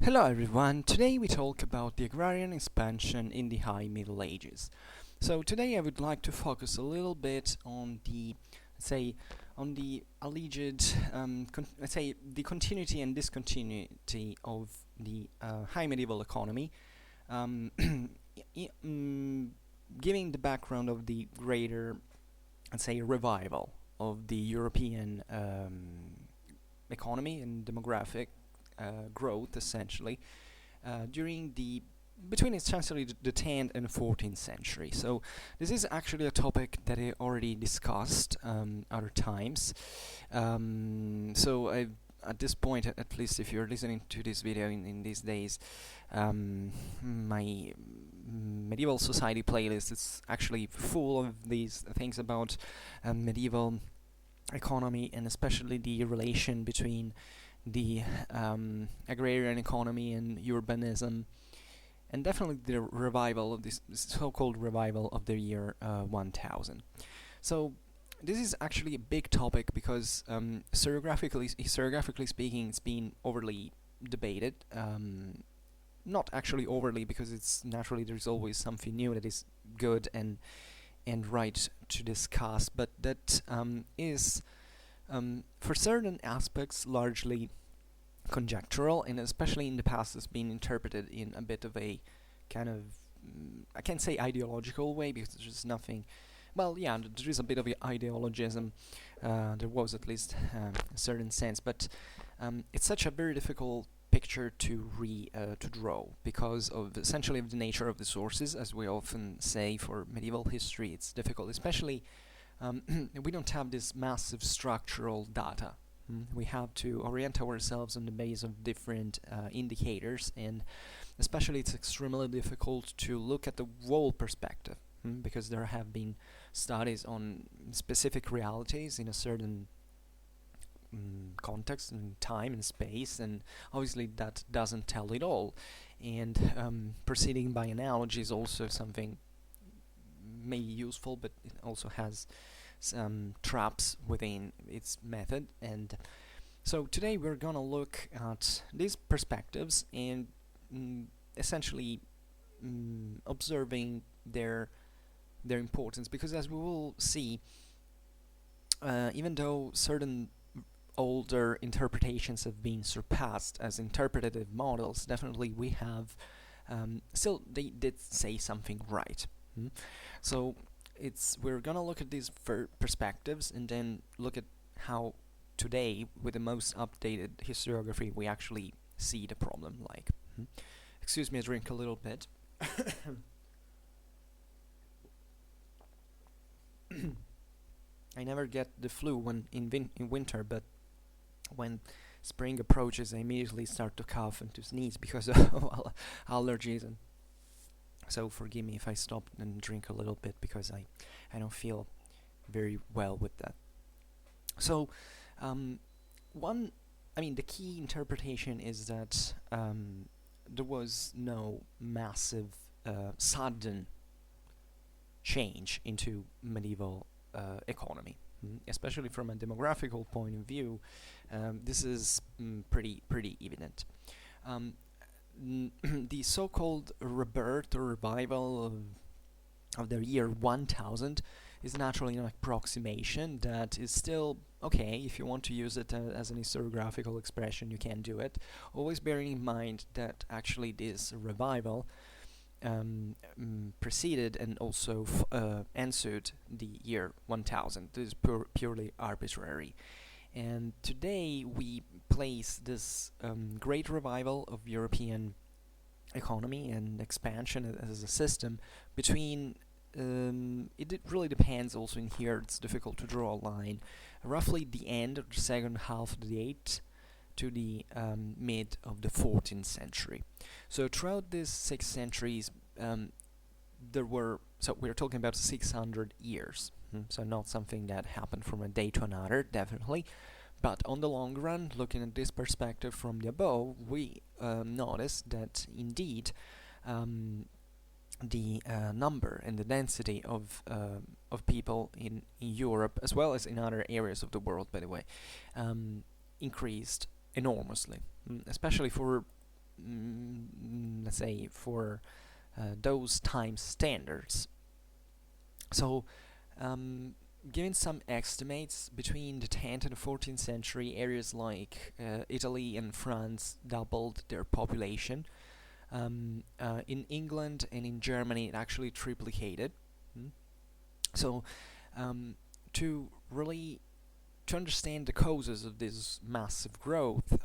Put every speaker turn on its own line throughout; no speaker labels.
Hello everyone, today we talk about the agrarian expansion in the High Middle Ages. So today I would like to focus a little bit on the, on the alleged, the continuity and discontinuity of the high medieval economy, um, giving the background of the greater, revival of the European economy and demographic growth, essentially, during the between essentially the 10th and 14th century. So this is actually a topic that I already discussed other times. At this point, at least if you're listening to this video in these days, my medieval society playlist is actually full of these things about medieval economy, and especially the relation between the agrarian economy and urbanism, and definitely the revival of this so-called revival of the year 1000. So this is actually a big topic because historiographically speaking, it's been overly debated. Not actually overly, because it's naturally there's always something new that is good and right to discuss, but that is for certain aspects largely conjectural, and especially in the past has been interpreted in a bit of a kind of I can't say ideological way, because there's nothing. Well, yeah, there is a bit of ideologism. There was, at least a certain sense, but it's such a very difficult picture to draw, because of essentially of the nature of the sources. As we often say, for medieval history, it's difficult, especially we don't have this massive structural data. We have to orient ourselves on the base of different indicators, and especially it's extremely difficult to look at the whole perspective, because there have been studies on specific realities in a certain context and time and space, and obviously that doesn't tell it all. And proceeding by analogy is also something maybe useful, but it also has some traps within its method. And so today we're gonna look at these perspectives and essentially observing their importance, because as we will see, even though certain older interpretations have been surpassed as interpretative models, definitely we have still they did say something right. So we're gonna look at these perspectives, and then look at how today, with the most updated historiography, we actually see the problem like. Excuse me, I drink a little bit. I never get the flu when in winter, but when spring approaches, I immediately start to cough and to sneeze because of allergies. And so forgive me if I stop and drink a little bit, because I don't feel very well with that. So the key interpretation is that there was no massive sudden change into medieval economy, especially from a demographical point of view. This is pretty evident. The so-called rebirth or revival of the year 1000 is naturally an approximation that is still okay. If you want to use it as an historiographical expression, you can do it, always bearing in mind that actually this revival preceded and also ensued the year 1000. This is purely arbitrary. And today we place this great revival of European economy and expansion as a system between it really depends. Also in here it's difficult to draw a line, roughly the end of the second half of the 8th to the mid of the 14th century. So throughout these 6 centuries we're talking about 600 years. So not something that happened from a day to another, definitely. But on the long run, looking at this perspective from the above, we notice that indeed the number and the density of people in Europe, as well as in other areas of the world, by the way, increased enormously, especially for let's say, for those time standards. So, given some estimates, between the 10th and the 14th century, areas like Italy and France doubled their population. In England and in Germany, it actually triplicated. So, to really to understand the causes of this massive growth,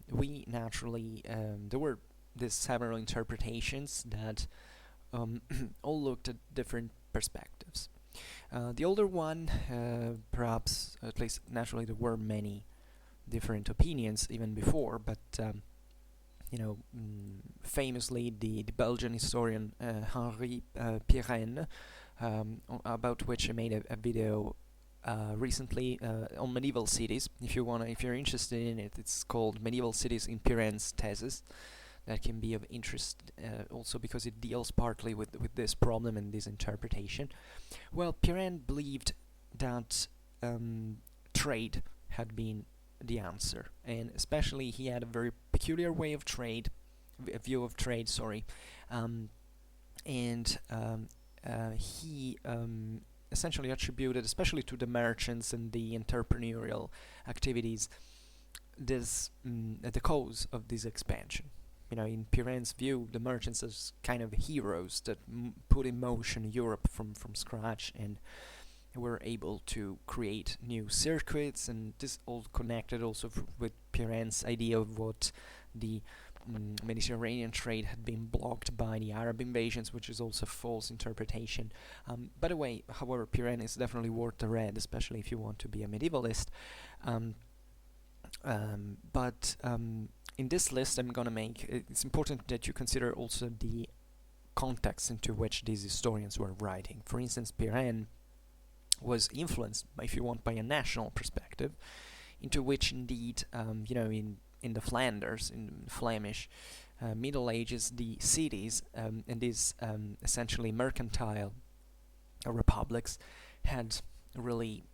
we naturally there were these several interpretations that all looked at different perspectives. The older one, perhaps, at least naturally, there were many different opinions even before, but famously the Belgian historian Henri Pirenne, about which I made a video recently on medieval cities. If you're interested in it, it's called "Medieval Cities in Pirenne's Thesis." That can be of interest also because it deals partly with this problem and this interpretation. Well, Pirenne believed that trade had been the answer, and especially he had a very peculiar way of view of trade, and he essentially attributed, especially to the merchants and the entrepreneurial activities, the cause of this expansion. In Pirenne's view, the merchants as kind of heroes that put in motion Europe from scratch and were able to create new circuits, and this all connected also with Pirenne's idea of what the Mediterranean trade had been blocked by the Arab invasions, which is also a false interpretation. By the way, however, Pirenne is definitely worth the read, especially if you want to be a medievalist. But in this list I'm gonna make, it's important that you consider also the context into which these historians were writing. For instance, Pirenne was influenced, if you want, by a national perspective, into which indeed, in the Flanders, in Flemish Middle Ages, the cities and these essentially mercantile republics had really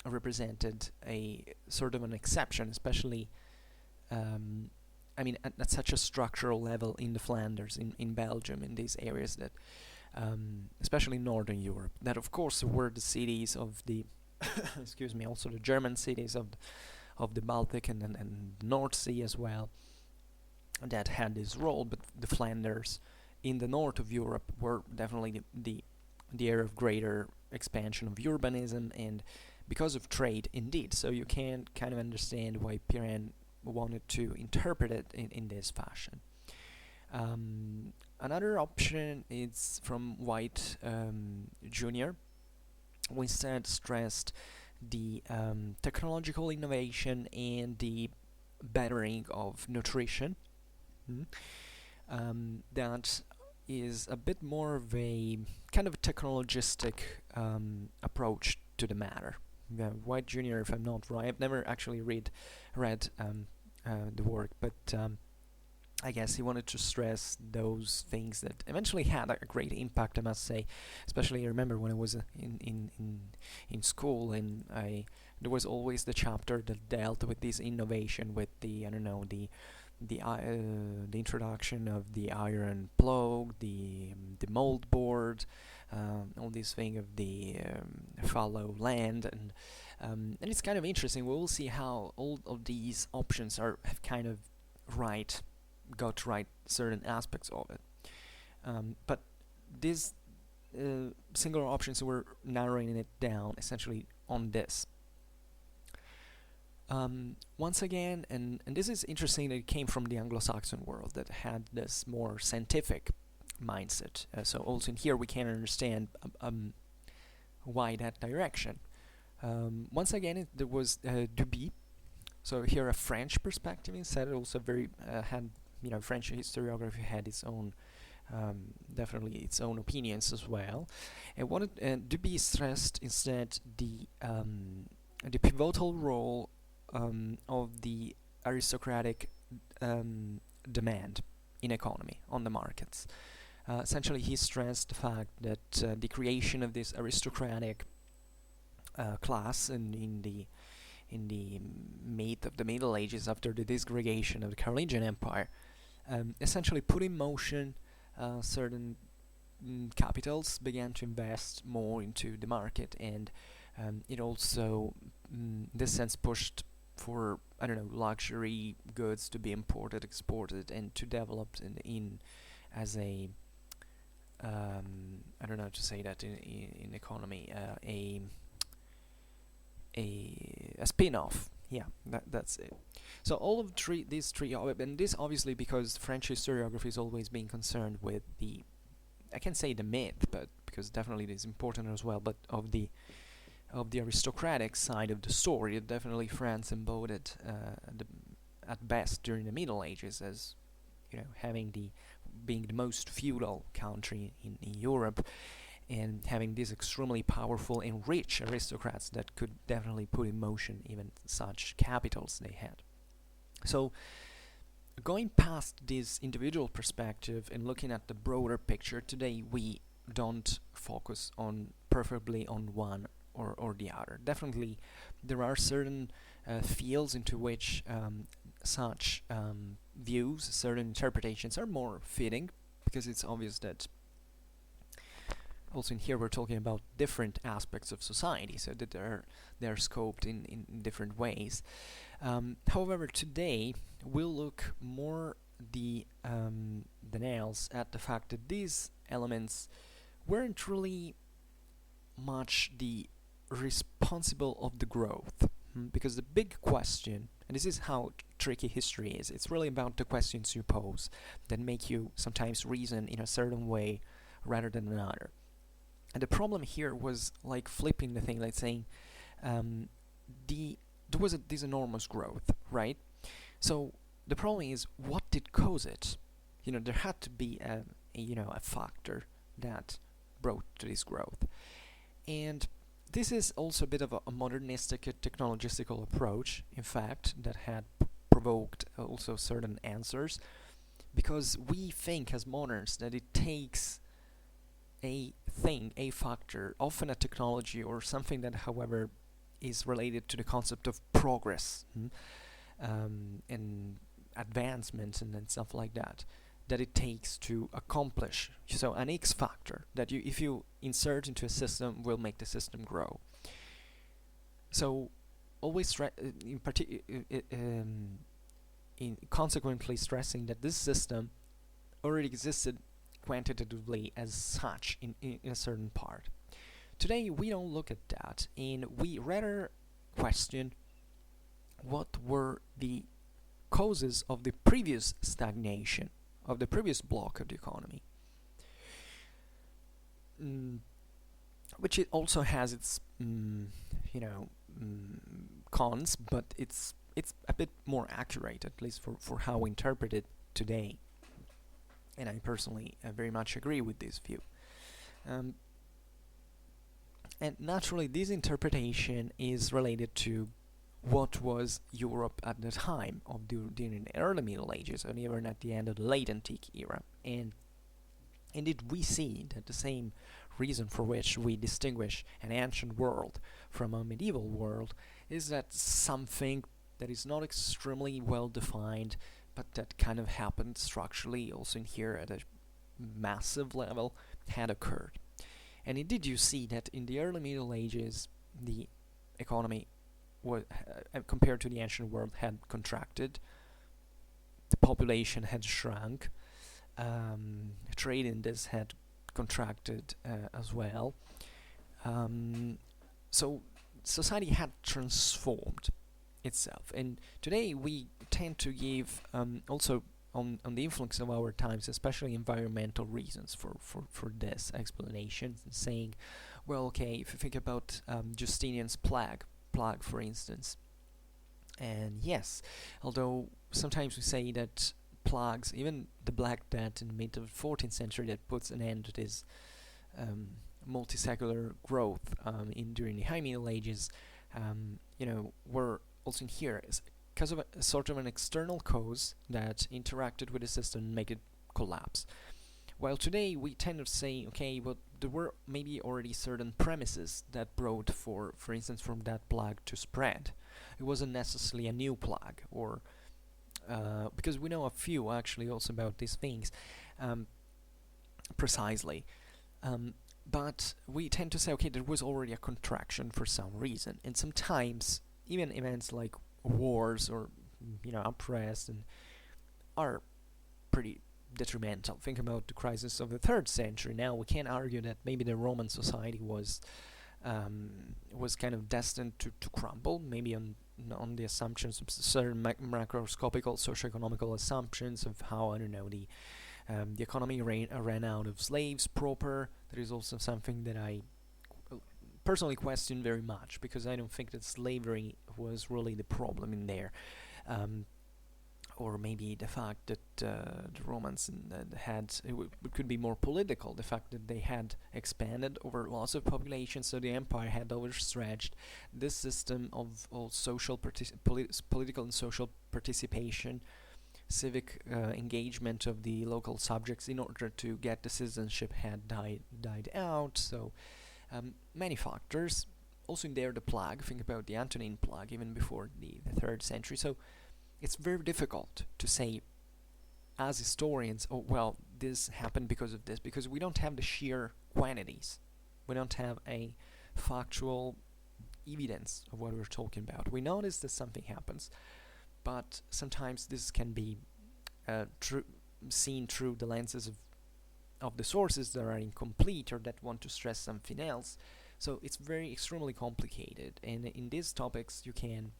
represented a sort of an exception, especially at such a structural level in the Flanders, in Belgium, in these areas that especially Northern Europe, that of course were the cities of the excuse me, also the German cities of the Baltic and the North Sea as well, that had this role. But the Flanders in the north of Europe were definitely the area of greater expansion of urbanism and because of trade indeed. So you can kind of understand why Pirenne wanted to interpret it in this fashion. Another option is from White Jr., who instead stressed the technological innovation and the bettering of nutrition. That is a bit more of a kind of technologistic approach to the matter. White Jr., if I'm not wrong, I've never actually read the work, but I guess he wanted to stress those things that eventually had a great impact, I must say. Especially, I remember when I was in school, and there was always the chapter that dealt with this innovation, with the introduction of the iron plough, the mold board, all this thing of the fallow land, and it's kind of interesting. We will see how all of these options have kind of got right certain aspects of it, but these singular options were narrowing it down essentially on this. Once again, and this is interesting, that it came from the Anglo-Saxon world that had this more scientific mindset. So also in here we can understand why that direction. Once again, there was Duby. So here a French perspective instead. Also very had French historiography had its own definitely its own opinions as well. And Duby stressed instead the pivotal role of the aristocratic demand in economy on the markets. Essentially, he stressed the fact that the creation of this aristocratic class in the mid of the Middle Ages, after the disgregation of the Carolingian Empire, essentially put in motion certain capitals began to invest more into the market, and it also, in this sense, pushed for, I don't know, luxury goods to be imported, exported, and to develop in as a I don't know how to say that in economy, a spin-off. Yeah, that's it. So all of these three, and this obviously because French historiography has always been concerned with the, I can't say the myth, but because definitely it is important as well, but of the aristocratic side of the story. Definitely France embodied at best during the Middle Ages as, you know, being the most feudal country in Europe, and having these extremely powerful and rich aristocrats that could definitely put in motion even such capitals they had. So going past this individual perspective and looking at the broader picture, today we don't focus on preferably on one or the other. Definitely there are certain fields into which such views, certain interpretations are more fitting, because it's obvious that also in here we're talking about different aspects of society, so that they're scoped in different ways. However, today we'll look more than else at the fact that these elements weren't really much the responsible of the growth, because the big question, and this is how tricky history is, it's really about the questions you pose that make you sometimes reason in a certain way rather than another. And the problem here was like flipping the thing, like saying there was this enormous growth, right? So the problem is, what did cause it? You know, there had to be a factor that brought to this growth. And this is also a bit of a modernistic, technologistical approach, in fact, that had provoked also certain answers, because we think as moderns that it takes a thing, a factor, often a technology or something that, however, is related to the concept of progress and advancement and stuff like that it takes to accomplish. So an X factor that if you insert into a system will make the system grow. So always in consequently stressing that this system already existed quantitatively as such in a certain part. Today we don't look at that, and we rather question what were the causes of the previous stagnation, of the previous block of the economy, which it also has its cons, but it's a bit more accurate, at least for how we interpret it today. And I personally very much agree with this view. And naturally, this interpretation is related to what was Europe at the time of during the early Middle Ages, and even at the end of the late Antique era. And indeed, we see that the same reason for which we distinguish an ancient world from a medieval world is that something that is not extremely well defined, but that kind of happened structurally also in here at a massive level, had occurred. And indeed, you see that in the early Middle Ages, the economy was, compared to the ancient world, had contracted. The population had shrunk. Trade in this had contracted as well. So society had transformed itself. And today we tend to give also on the influence of our times, especially environmental reasons for this explanation, saying, well, okay, if you think about Justinian's plague, for instance, and yes, although sometimes we say that plagues, even the Black Death in the mid of the 14th century, that puts an end to this multi-secular growth during the High Middle Ages, were also in here because of a sort of an external cause that interacted with the system and make it collapse. While today we tend to say, okay, well, there were maybe already certain premises that brought, for instance, from that plague to spread. It wasn't necessarily a new plague, or because we know a few actually also about these things precisely. But we tend to say, okay, there was already a contraction for some reason, and sometimes even events like wars or unrest and are pretty detrimental. Think about the crisis of the third century. Now we can argue that maybe the Roman society was kind of destined to crumble, maybe on the assumptions of certain macroscopical socioeconomical assumptions of how, I don't know, the economy ran out of slaves proper. That is also something that I personally question very much, because I don't think that slavery was really the problem in there. Or maybe the fact that the Romans had, it could be more political, the fact that they had expanded over lots of population, so the empire had overstretched this system of social political and social participation, civic engagement of the local subjects in order to get the citizenship had died out. So many factors. Also in there the plague, think about the Antonine plague even before the 3rd century. So it's very difficult to say as historians, oh well, this happened because of this, because we don't have the sheer quantities. We don't have a factual evidence of what we're talking about. We notice that something happens, but sometimes this can be seen through the lenses of the sources that are incomplete or that want to stress something else. So it's very extremely complicated, and in these topics you can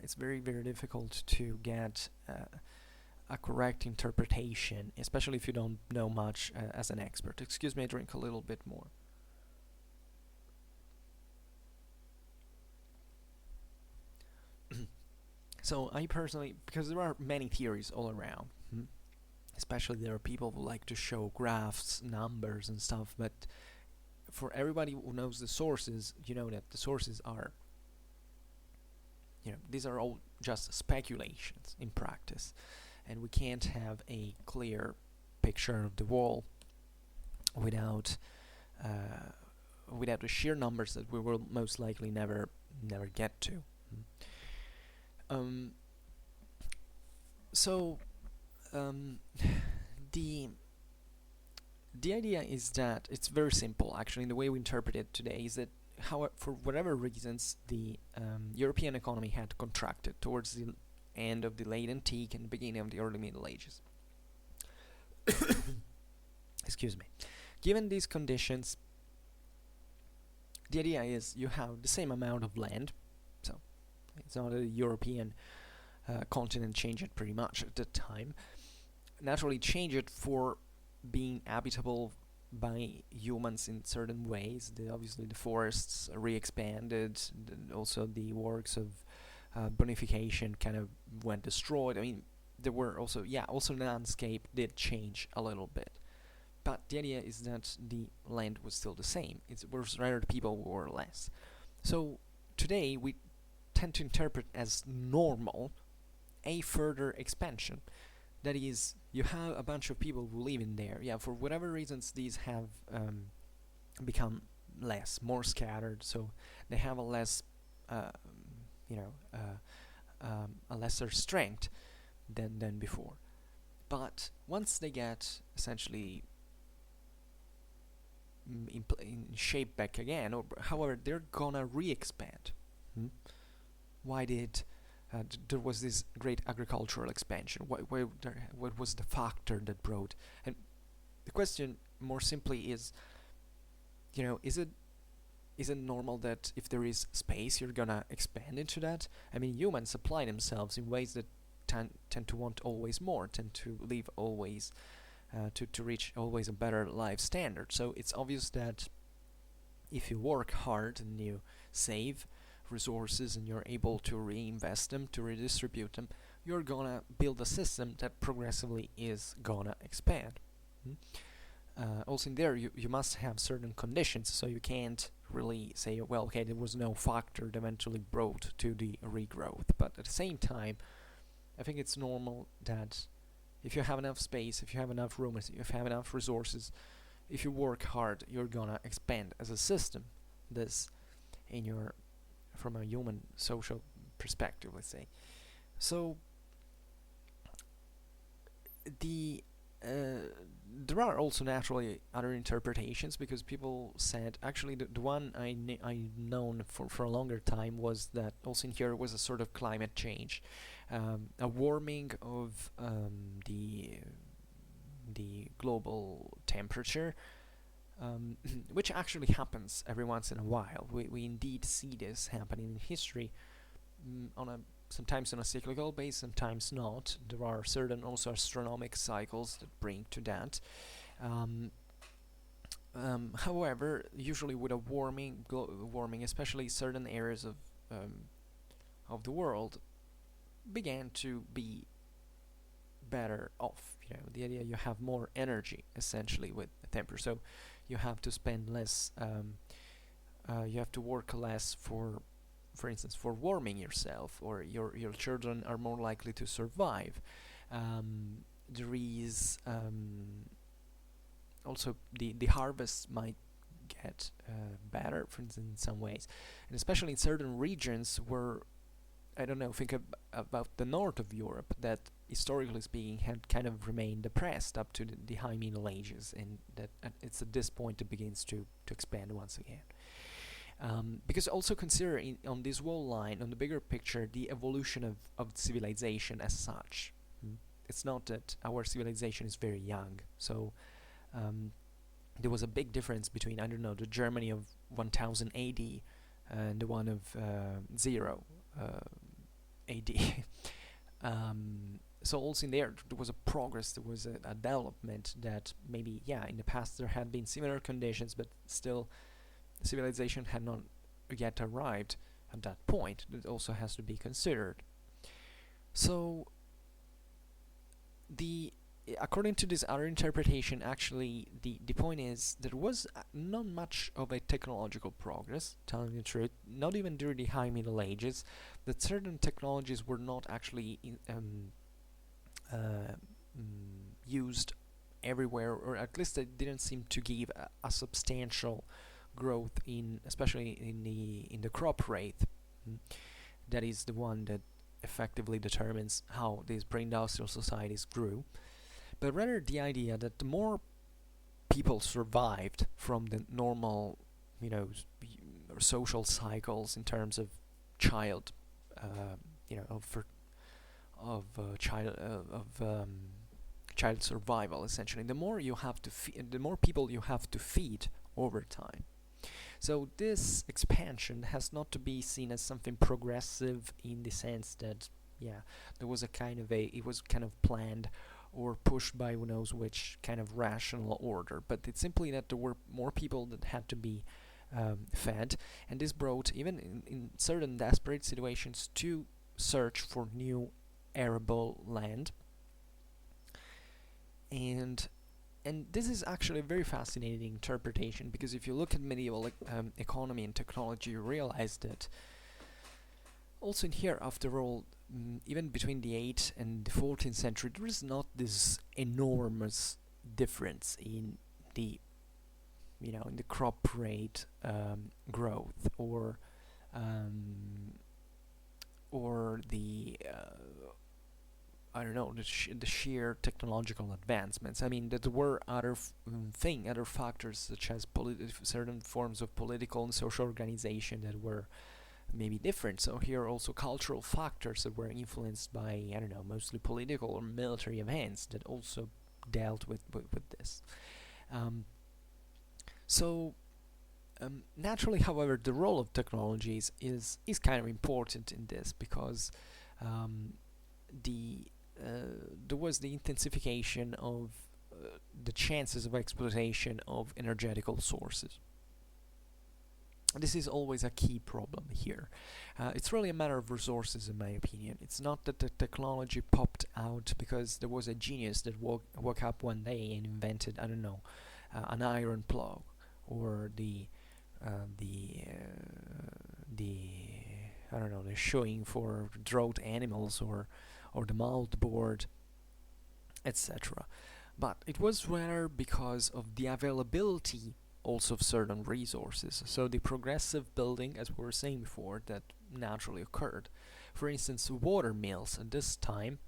it's very, very difficult to get a correct interpretation, especially if you don't know much as an expert. Excuse me, I drink a little bit more. So I personally, because there are many theories all around, especially there are people who like to show graphs, numbers and stuff, but for everybody who knows the sources, you know that the sources are, these are all just speculations in practice, and we can't have a clear picture of the world without the sheer numbers that we will most likely never get to. So the idea is that it's very simple. Actually, the way we interpret it today is that for whatever reasons, the European economy had contracted towards the end of the late antique and beginning of the early Middle Ages. Excuse me. Given these conditions, the idea is you have the same amount of land, so it's not a European continent changed pretty much at the time. Naturally change it for being habitable by humans in certain ways. Obviously the forests re-expanded, also the works of bonification kind of went destroyed. I mean, there were also the landscape did change a little bit. But the idea is that the land was still the same. It was rather the people who were less. So today we tend to interpret as normal a further expansion. That is, you have a bunch of people who live in there. Yeah, for whatever reasons, these have become more scattered. So they have a lesser strength than before. But once they get essentially in shape back again, or however, they're gonna re-expand. Why did there was this great agricultural expansion? What was the factor that brought? And the question, more simply, is, is it normal that if there is space, you're gonna expand into that? I mean, humans apply themselves in ways that tend to want always more, tend to live always, to reach always a better life standard. So it's obvious that if you work hard and you save resources and you're able to reinvest them, to redistribute them, you're gonna build a system that progressively is gonna expand. Also in there, you must have certain conditions, so you can't really say, well, okay, there was no factor that eventually brought to the regrowth. But at the same time, I think it's normal that if you have enough space, if you have enough room, if you have enough resources, if you work hard, you're gonna expand as a system. This from a human social perspective, let's say. So the there are also naturally other interpretations, because people said, actually the one I known for a longer time was that also in here was a sort of climate change, a warming of the global temperature, which actually happens every once in a while. We indeed see this happening in history, on a sometimes on a cyclical base, sometimes not. There are certain also astronomic cycles that bring to that. However, usually with a warming, especially certain areas of the world began to be better off. The idea you have more energy essentially with the temperature, so you have to spend less. You have to work less for instance, for warming yourself, or your children are more likely to survive. There is also the harvest might get better, for instance, in some ways, and especially in certain regions where, I don't know, think about the north of Europe, that historically speaking had kind of remained depressed up to the High Middle Ages, and that it's at this point it begins to expand once again. Because also consider on this whole line, on the bigger picture, the evolution of civilization as such. It's not that our civilization is very young, so there was a big difference between, I don't know, the Germany of 1000 AD and the one of 0 AD. So also in there was a progress, there was a development that maybe, in the past there had been similar conditions, but still civilization had not yet arrived at that point. That also has to be considered. So according to this other interpretation, actually the point is there was not much of a technological progress, telling the truth, not even during the High Middle Ages, that certain technologies were not actually used everywhere, or at least they didn't seem to give a substantial growth especially in the crop rate. That is the one that effectively determines how these pre-industrial societies grew, but rather the idea that the more people survived from the normal, social cycles in terms of child, child survival, essentially, the more people you have to feed over time. So this expansion has not to be seen as something progressive in the sense that, there was it was kind of planned or pushed by who knows which kind of rational order, but it's simply that there were more people that had to be fed, and this brought, even in certain desperate situations, to search for new arable land. And this is actually a very fascinating interpretation, because if you look at medieval economy and technology, you realize that also in here, after all, even between the 8th and the 14th century, there is not this enormous difference in the in the crop rate growth, or the I don't know, the sheer technological advancements. I mean, that there were other factors, such as certain forms of political and social organization that were maybe different. So here are also cultural factors that were influenced by, I don't know, mostly political or military events that also dealt with this. Naturally, however, the role of technologies is kind of important in this, because there was the intensification of the chances of exploitation of energetical sources. This is always a key problem here. It's really a matter of resources, in my opinion. It's not that the technology popped out because there was a genius that woke up one day and invented, I don't know, an iron plow, or the I don't know, the shoeing for draught animals, or the mold board, etc. But it was rather because of the availability also of certain resources. So the progressive building, as we were saying before, that naturally occurred. For instance, water mills at this time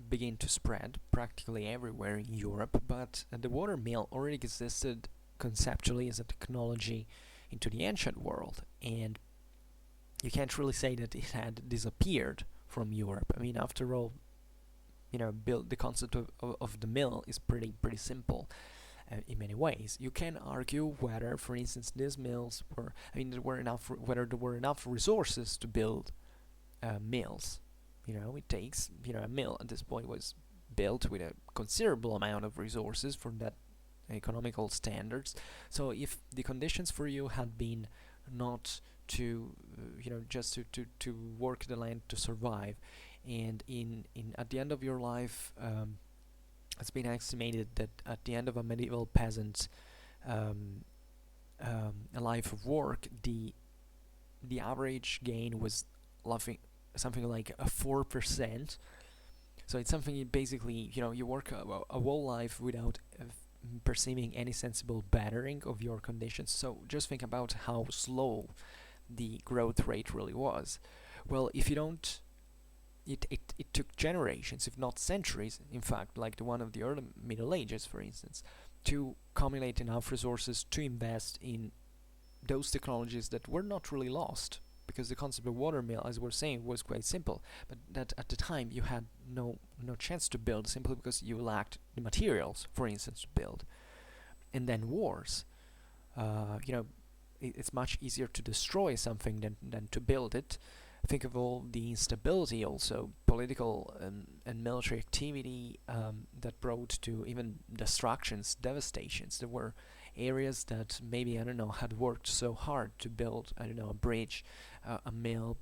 begin to spread practically everywhere in Europe, but the water mill already existed conceptually as a technology into the ancient world, and you can't really say that it had disappeared from Europe. I mean, after all, build the concept of the mill is pretty simple in many ways. You can argue whether, for instance, these mills were, whether there were enough resources to build mills. It takes, a mill at this point was built with a considerable amount of resources for that economical standards. So if the conditions for you had been not to, just to work the land to survive, and in at the end of your life, it's been estimated that at the end of a medieval peasant's a life of work, the average gain was something like a 4%. So it's something basically, you work a whole life without perceiving any sensible bettering of your conditions. So just think about how slow the growth rate really was. Well, if you don't, it took generations, if not centuries, in fact, like the one of the early Middle Ages, for instance, to accumulate enough resources to invest in those technologies that were not really lost, because the concept of water mill, as we're saying, was quite simple, but that at the time you had no chance to build, simply because you lacked the materials, for instance, to build. And then wars. It's much easier to destroy something than to build it. Think of all the instability, also political and military activity that brought to even destructions, devastations. There were areas that maybe, had worked so hard to build, a bridge, a mill,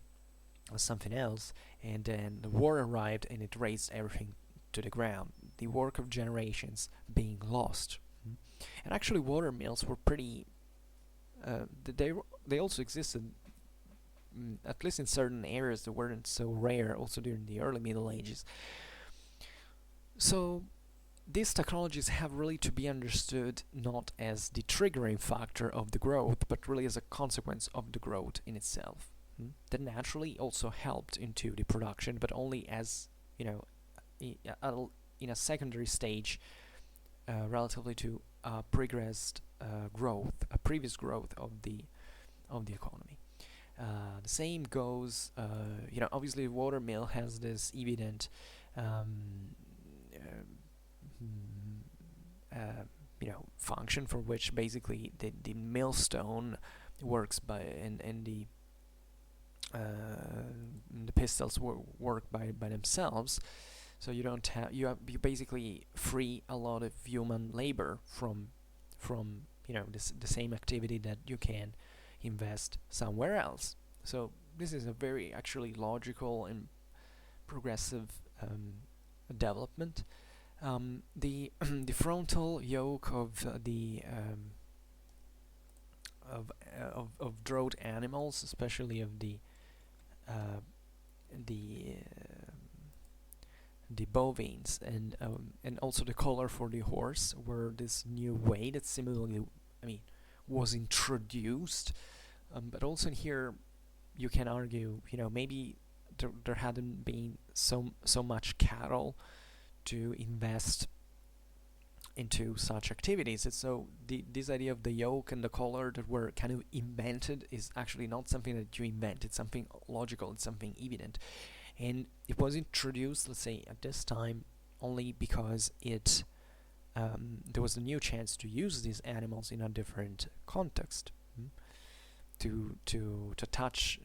or something else, and then the war arrived and it razed everything to the ground. The work of generations being lost. And actually, water mills were pretty. They also existed, at least in certain areas that weren't so rare, also during the early Middle Ages. So these technologies have really to be understood not as the triggering factor of the growth, but really as a consequence of the growth in itself. That naturally also helped into the production, but only as, in a secondary stage, relatively to previous growth of the economy. The same goes, obviously water mill has this evident function, for which basically the millstone works by, and the pistons work by themselves. So you don't have you basically free a lot of human labor from the same activity that you can invest somewhere else. So this is a very actually logical and progressive development. The the frontal yoke of of draught animals, especially of the uh, the bovines, and also the collar for the horse, were this new way that similarly, was introduced. But also in here, you can argue, maybe there hadn't been so much cattle to invest into such activities. And so this idea of the yoke and the collar that were kind of invented is actually not something that you invent. It's something logical. It's something evident. And it was introduced, let's say, at this time only because there was a new chance to use these animals in a different context, to touch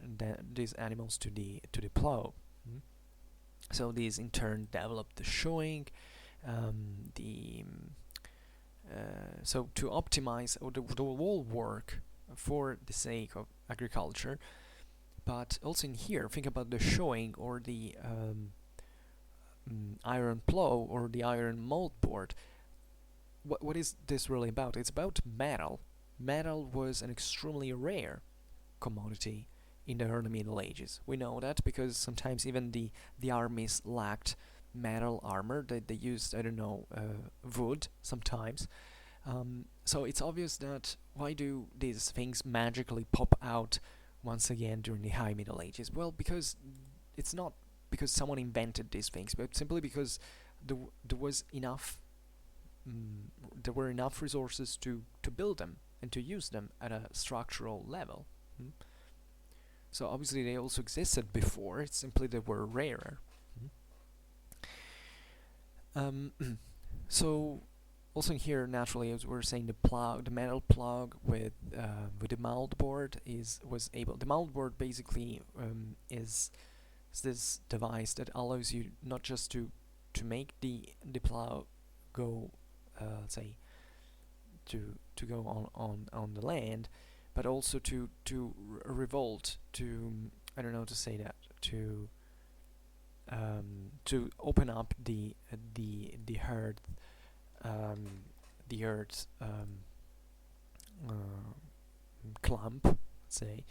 these animals to the plow. So these in turn developed the shoeing, so to optimize the whole work for the sake of agriculture. But also in here, think about the shoeing, or the iron plow, or the iron moldboard. What is this really about? It's about metal. Metal was an extremely rare commodity in the early Middle Ages. We know that because sometimes even the armies lacked metal armor. They used, wood sometimes. So it's obvious that why do these things magically pop out once again during the High Middle Ages? Well, because it's not because someone invented these things, but simply because there was enough, there were enough resources to build them and to use them at a structural level. So obviously they also existed before, it's simply they were rarer. So also here, naturally, as we were saying, the metal plug with the moldboard the moldboard basically is this device that allows you not just to make the plow go, say, to go on the land, but also to revolt, to I don't know how to say that, to open up the earth, clump, say,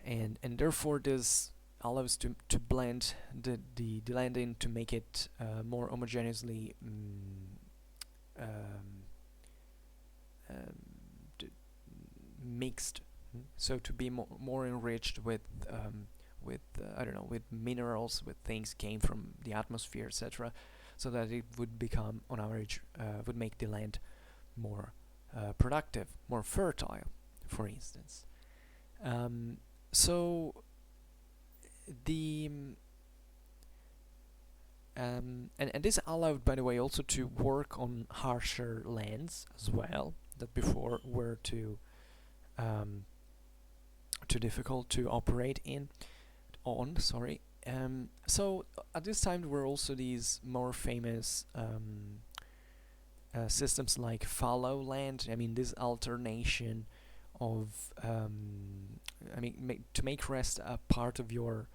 and therefore this allows to blend the land in, to make it more homogeneously mixed, so to be more enriched with I don't know, with minerals, with things came from the atmosphere, etc., so that it would become, on average, would make the land more productive, more fertile, for instance. So the and this allowed, by the way, also to work on harsher lands as well, that before were too difficult to operate on. So at this time there were also these more famous systems like fallow land. I mean, this alternation of to make rest a part of your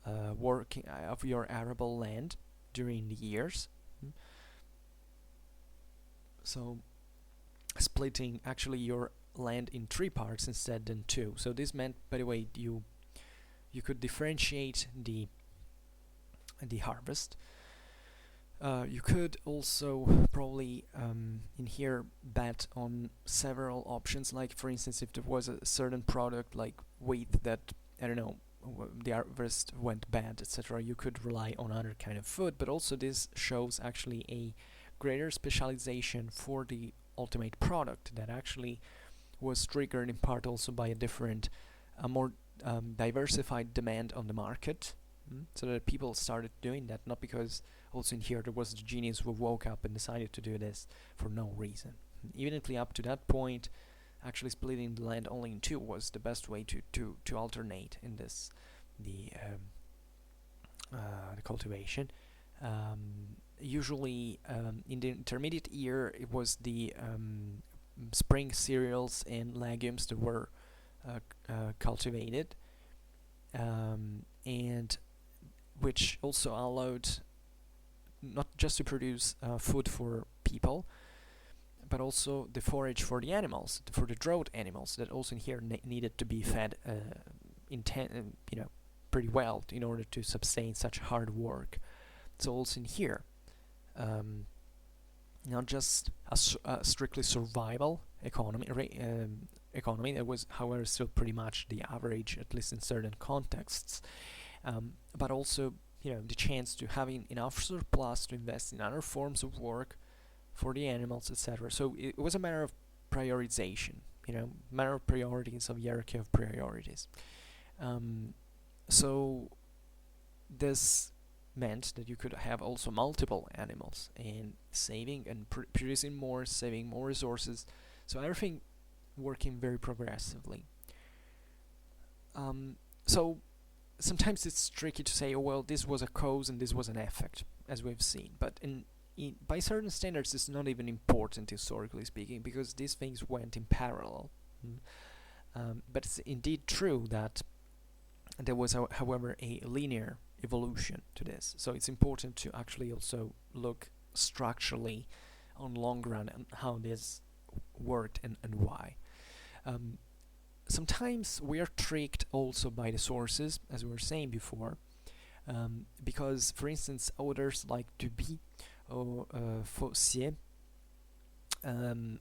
of your arable land during the years. So splitting actually your land in 3 parts instead than 2. So this meant, by the way, you could differentiate the harvest. You could also probably in here bet on several options, like for instance, if there was a certain product like wheat that, I don't know, the harvest went bad, etc., you could rely on other kind of food. But also this shows actually a greater specialization for the ultimate product that actually was triggered in part also by a more diversified demand on the market, so that people started doing that, not because also in here there was the genius who woke up and decided to do this for no reason. Evidently up to that point, actually splitting the land only in 2 was the best way to alternate in this the cultivation. Usually in the intermediate year it was the spring cereals and legumes that were cultivated, and which also allowed not just to produce food for people, but also the forage for the animals, for the drought animals that also in here needed to be fed pretty well in order to sustain such hard work. So also in here, not just a strictly survival economy, that was, however, still pretty much the average, at least in certain contexts, but also the chance to having enough surplus to invest in other forms of work for the animals, etc. So it was a matter of prioritization, matter of priorities, of hierarchy of priorities. So this meant that you could have also multiple animals and saving and producing more, saving more resources. So everything working very progressively. So sometimes it's tricky to say, oh well, this was a cause and this was an effect, as we've seen. But by certain standards, it's not even important, historically speaking, because these things went in parallel. But it's indeed true that there was, however, a linear evolution to this. So it's important to actually also look structurally on long run and how this worked and why. Sometimes we are tricked also by the sources, as we were saying before, because, for instance, authors like Duby or VIII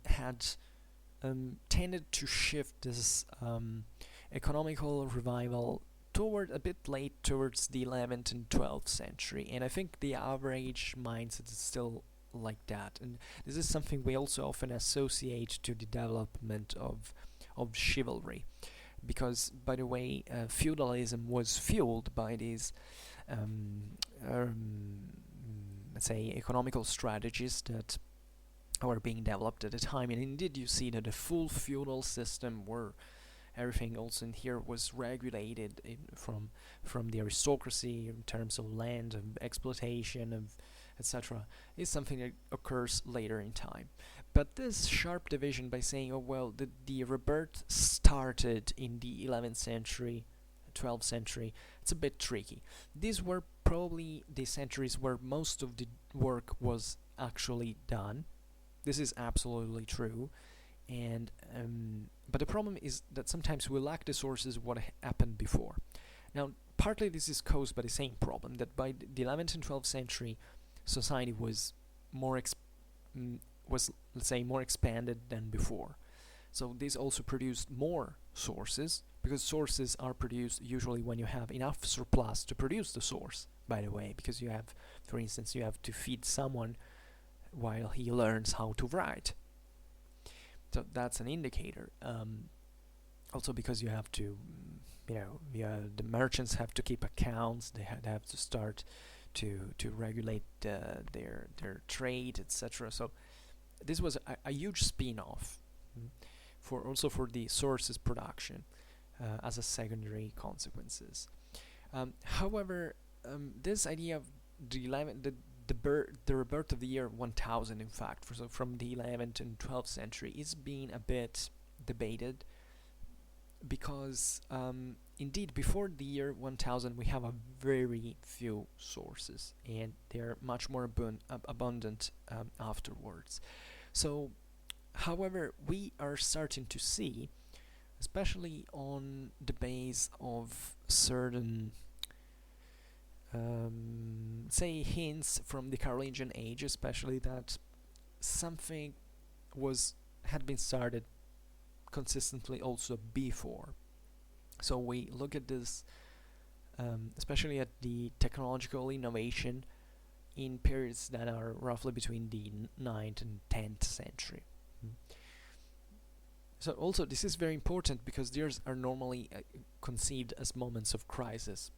had tended to shift this economical revival a bit late towards the 11th and 12th century, and I think the average mindset is still like that. And this is something we also often associate to the development of chivalry, because, by the way, feudalism was fueled by these let's say economical strategies that were being developed at the time. And indeed you see that the full feudal system, where everything also in here was regulated from the aristocracy in terms of land and exploitation of etc., is something that occurs later in time. But this sharp division by saying, oh well, the rebirth started in the 11th century, 12th century, it's a bit tricky. These were probably the centuries where most of the work was actually done. This is absolutely true. And but the problem is that sometimes we lack the sources of what happened before. Now, partly this is caused by the same problem, that by the 11th and 12th century, society was let's say more expanded than before. So this also produced more sources, because sources are produced usually when you have enough surplus to produce the source, by the way, because you have, for instance, you have to feed someone while he learns how to write. So that's an indicator. Also because you have to, the merchants have to keep accounts, they have to start to regulate their trade, etc. So this was a huge spin-off for the sources production as a secondary consequences. However, this idea of the rebirth of the year 1000, in fact, from the 11th and 12th century, is being a bit debated, because indeed before the year 1000 we have a very few sources, and they're much more abundant afterwards. So, however, we are starting to see, especially on the base of certain say hints from the Carolingian age, especially, that something had been started consistently also before. So we look at this, especially at the technological innovation in periods that are roughly between the 9th and 10th century. So also this is very important, because these are normally conceived as moments of crisis.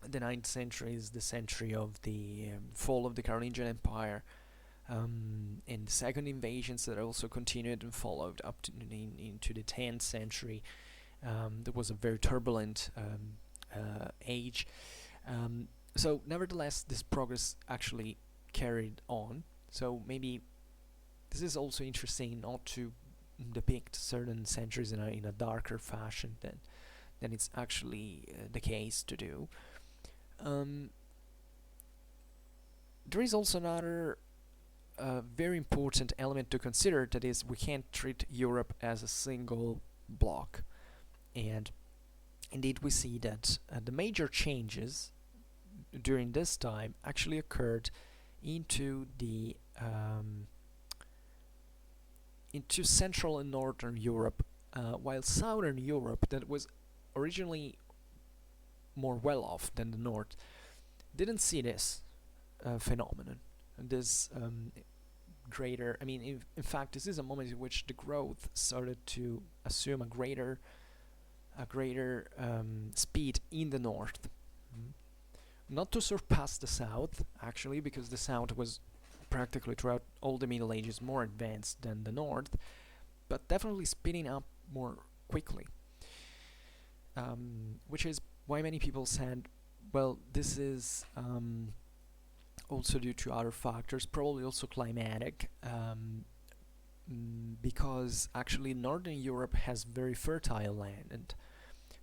The 9th century is the century of the fall of the Carolingian Empire, and the second invasions that also continued and followed up to into the 10th century. There was a very turbulent age. So nevertheless, this progress actually carried on. So maybe this is also interesting, not to depict certain centuries in a darker fashion than it's actually the case to do. There is also another very important element to consider, that is, we can't treat Europe as a single block. And indeed we see that the major changes during this time actually occurred into Central and Northern Europe, while Southern Europe, that was originally more well off than the North, didn't see this phenomenon. This greater, in fact, this is a moment in which the growth started to assume a greater speed in the North. Not to surpass the South, actually, because the South was practically throughout all the Middle Ages more advanced than the North, but definitely speeding up more quickly. Which is why many people said, well, this is also due to other factors, probably also climatic, because actually Northern Europe has very fertile land, and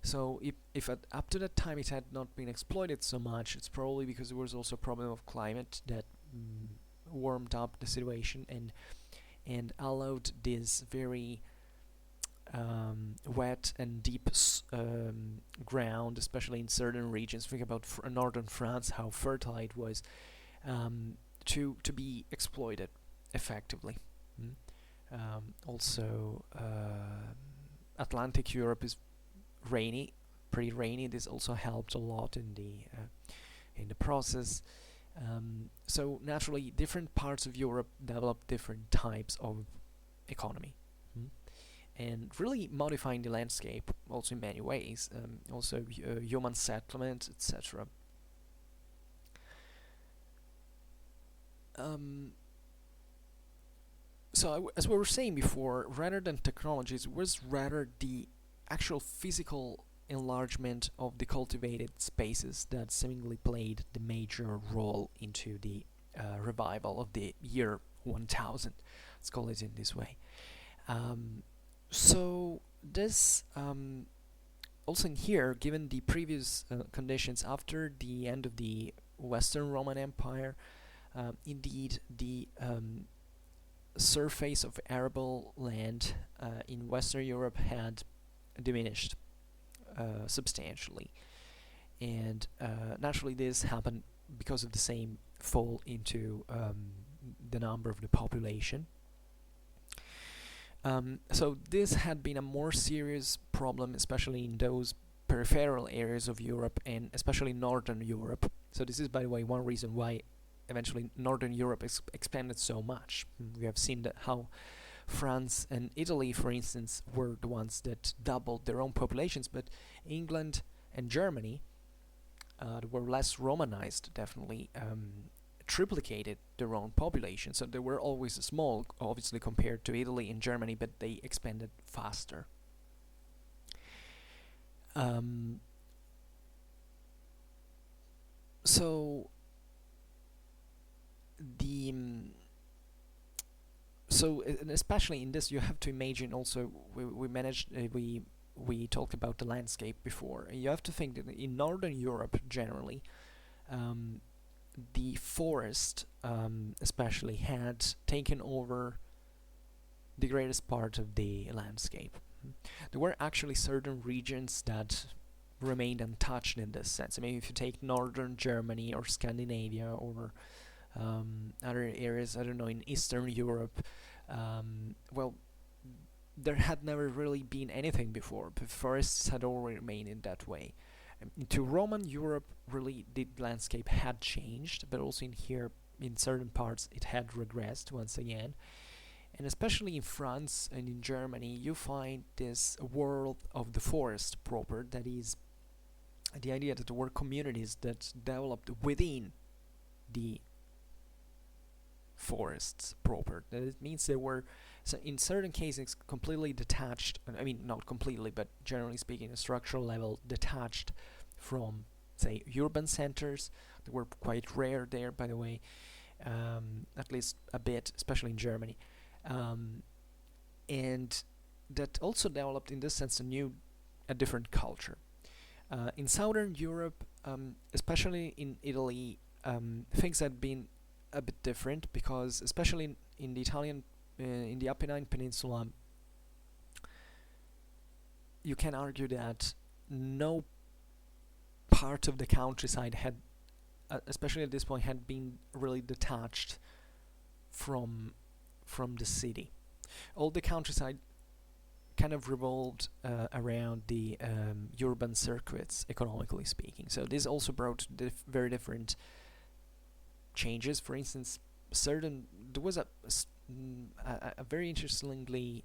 so if up to that time it had not been exploited so much, it's probably because there was also a problem of climate that warmed up the situation and allowed this very wet and deep ground, especially in certain regions. Think about northern France, how fertile it was, to be exploited effectively. Also, Atlantic Europe is rainy, pretty rainy. This also helped a lot in the process. So naturally, different parts of Europe developed different types of economy, and really modifying the landscape also in many ways. Also, human settlement, etc. So as we were saying before, rather than technologies, it was rather the actual physical enlargement of the cultivated spaces that seemingly played the major role into the revival of the year 1000. Let's call it in this way. So this also in here, given the previous conditions after the end of the Western Roman Empire, indeed the surface of arable land in Western Europe had diminished substantially, and naturally this happened because of the same fall into the number of the population. So this had been a more serious problem, especially in those peripheral areas of Europe, and especially Northern Europe. So this is, by the way, one reason why eventually Northern Europe expanded so much. We have seen that how France and Italy, for instance, were the ones that doubled their own populations, but England and Germany were less Romanized, definitely triplicated their own population. So they were always small, obviously, compared to Italy and Germany, but they expanded faster. So and especially in this, you have to imagine also we talked about the landscape before. You have to think that in Northern Europe generally, the forest especially had taken over the greatest part of the landscape. There were actually certain regions that remained untouched in this sense. I mean, if you take Northern Germany or Scandinavia or other areas, I don't know, in Eastern Europe, well, there had never really been anything before. The forests had already remained in that way. To Roman Europe, really, the landscape had changed, but also in here, in certain parts, it had regressed once again. And especially in France and in Germany, you find this world of the forest proper, that is the idea that there were communities that developed within the forests proper. That it means they were, so in certain cases, completely detached. I mean, not completely, but generally speaking, a structural level detached from, say, urban centers. They were quite rare there, by the way, at least a bit, especially in Germany. And that also developed, in this sense, a different culture. In Southern Europe, especially in Italy, things had been a bit different, because especially in the in the Apennine Peninsula, you can argue that no part of the countryside had, especially at this point, had been really detached from the city. All the countryside kind of revolved around the urban circuits, economically speaking. So this also brought very different changes. For instance, there was a very interestingly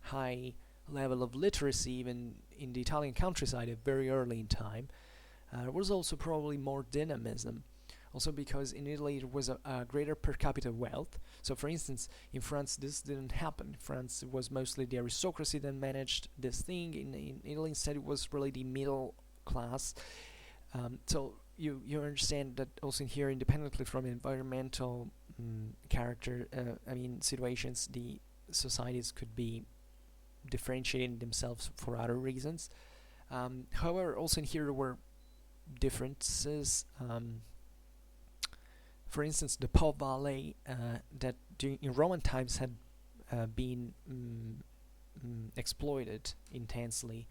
high level of literacy even in the Italian countryside very early in time. There was also probably more dynamism, also because in Italy there was a greater per capita wealth. So for instance, in France this didn't happen. In France it was mostly the aristocracy that managed this thing. In Italy instead it was really the middle class. So you understand that also in here, independently from environmental situations, the societies could be differentiating themselves for other reasons. However, also in here there were differences. For instance, the Po Valley that in Roman times had been exploited intensely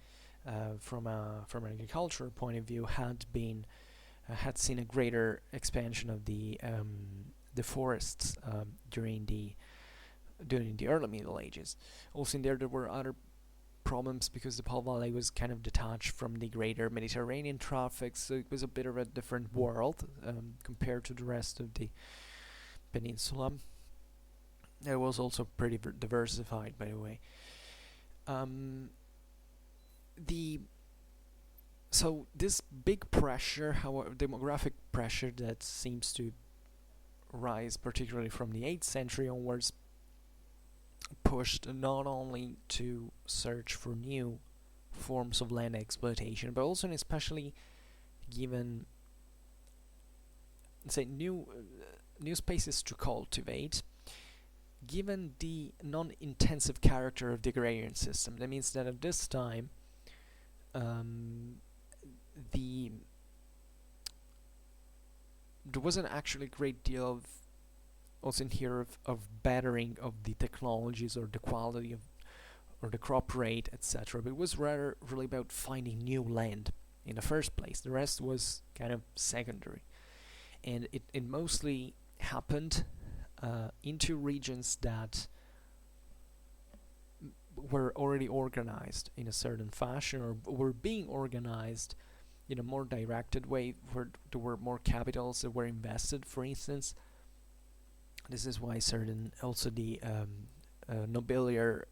from an agricultural point of view, had seen a greater expansion of the forests during the early Middle Ages. Also in there were other problems because the Po Valley was kind of detached from the greater Mediterranean traffic, so it was a bit of a different world compared to the rest of the peninsula. It was also pretty diversified, by the way. So this big pressure, however, demographic pressure that seems to rise particularly from the 8th century onwards, pushed not only to search for new forms of land exploitation, but also and especially given, say, new spaces to cultivate, given the non-intensive character of the agrarian system. That means that at this time, there wasn't actually a great deal of also in here of bettering of the technologies or the quality of or the crop rate, etc. But it was rather really about finding new land in the first place. The rest was kind of secondary, and it mostly happened into regions that were already organized in a certain fashion or were being organized in a more directed way, where there were more capitals that were invested, for instance. This is why certain also the nobiliar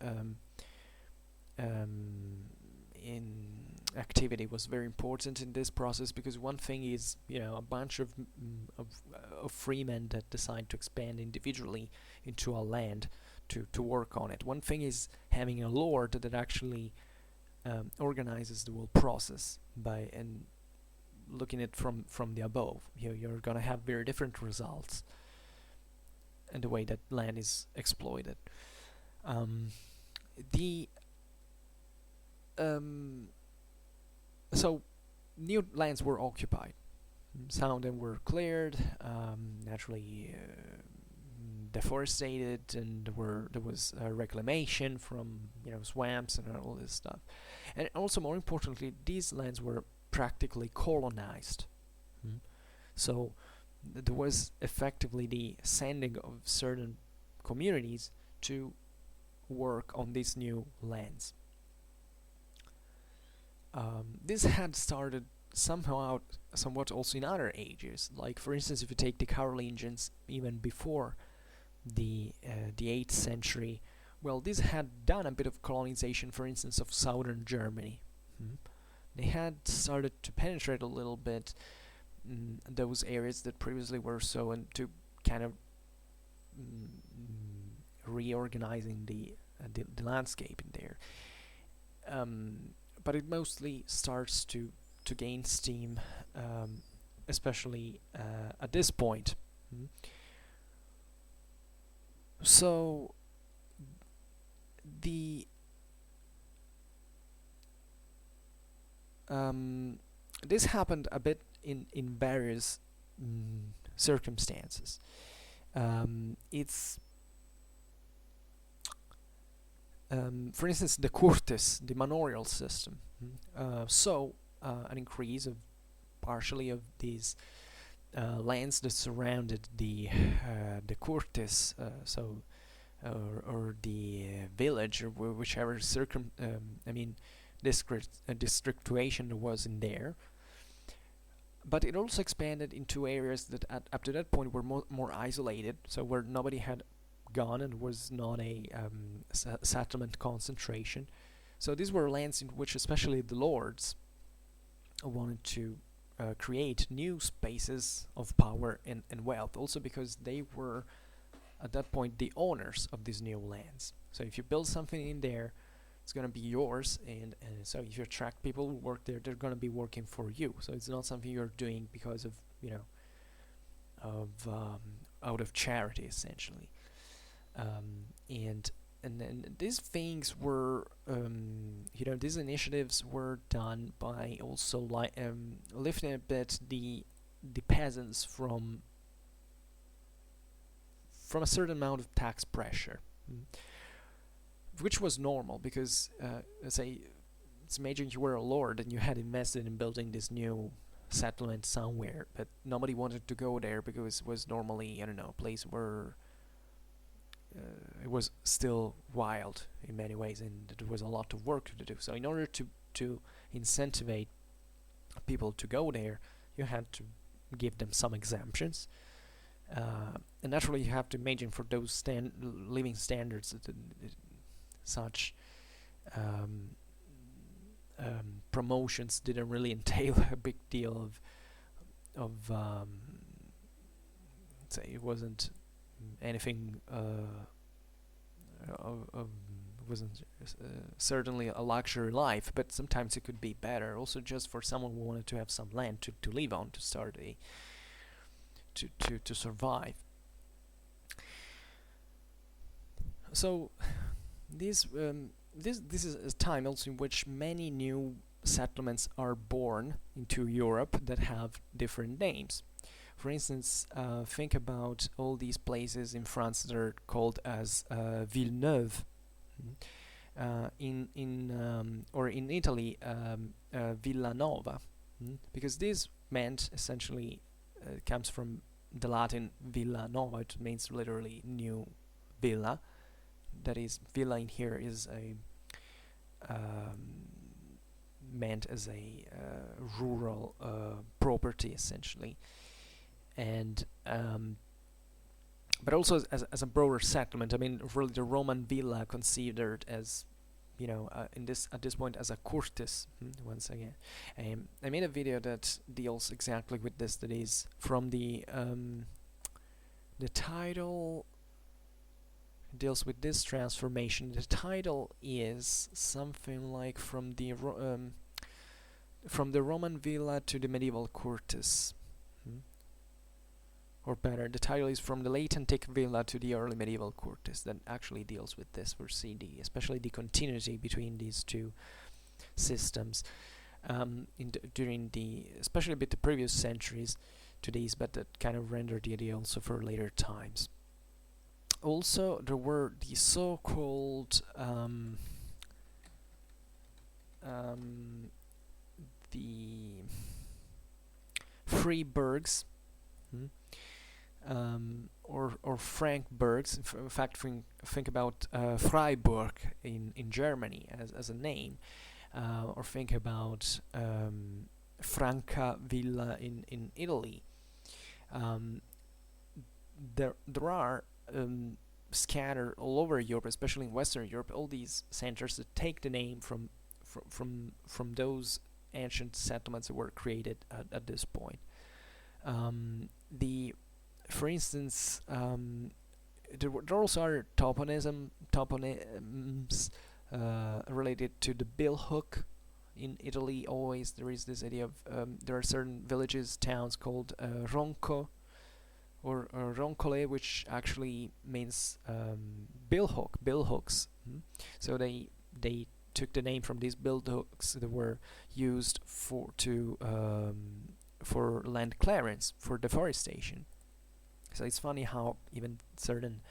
in activity was very important in this process, because one thing is, a bunch of freemen that decide to expand individually into a land to work on it. One thing is having a lord that actually organizes the whole process by and looking at from the above. You're gonna have very different results in the way that land is exploited. So new lands were occupied. Some of them were cleared, naturally deforested, and there was reclamation from swamps and all this stuff. And also, more importantly, these lands were practically colonized. So there was effectively the sending of certain communities to work on these new lands. This had started somewhat also in other ages. Like, for instance, if you take the Carolingians, even before the 8th century, well, this had done a bit of colonization, for instance, of southern Germany. They had started to penetrate a little bit those areas that previously were so, and to kind of reorganizing the landscape in there. But it mostly starts to gain steam, especially at this point. So this happened a bit in various circumstances. It's for instance, the curtis, the manorial system. An increase of partially of these lands that surrounded the curtis, or the village, or whichever districtuation there was in there. But it also expanded into areas that up to that point were more isolated, so where nobody had gone and was not a settlement concentration. So these were lands in which especially the lords wanted to create new spaces of power and wealth, also because they were at that point the owners of these new lands. So if you build something in there, it's going to be yours, and so if you attract people who work there, they're going to be working for you. So it's not something you're doing because of out of charity, essentially. And then these things were these initiatives were done by also lifting a bit the peasants from a certain amount of tax pressure, which was normal because let's imagine you were a lord and you had invested in building this new settlement somewhere, but nobody wanted to go there because it was normally, a place where it was still wild in many ways, and there was a lot of work to do. So in order to incentivize people to go there, you had to give them some exemptions, and naturally you have to imagine for those living standards that such promotions didn't really entail a big deal of say it wasn't anything wasn't certainly a luxury life, but sometimes it could be better also just for someone who wanted to have some land to live on, to start to survive. So this is a time also in which many new settlements are born into Europe that have different names. For instance, think about all these places in France that are called as Villeneuve, or in Italy Villanova, because this meant essentially comes from the Latin villa nova. It means literally new villa. That is, villa in here is a meant as a rural property essentially, and but also as a broader settlement. I mean, really, the Roman villa considered as, you know, at this point as a curtis. Once again, I made a video that deals exactly with this. That is from the title deals with this transformation. The title is something like from the Roman villa to the medieval curtis. Or better, the title is from the late antique villa to the early medieval curtis. That actually deals with this for CD, especially the continuity between these two systems during especially a bit the previous centuries to these, but that kind of rendered the idea also for later times. Also, there were the so-called the Freiburgs, or Frankburgs. In fact, think about Freiburg in Germany as a name, or think about Franca Villa in Italy. There are scattered all over Europe, especially in Western Europe, all these centers that take the name from those ancient settlements that were created at this point. For instance, there also are toponyms related to the billhook in Italy. Always there is this idea of there are certain villages, towns called Ronco or Roncole, which actually means billhooks. So they took the name from these billhooks that were used for land clearance, for deforestation. So it's funny how even certain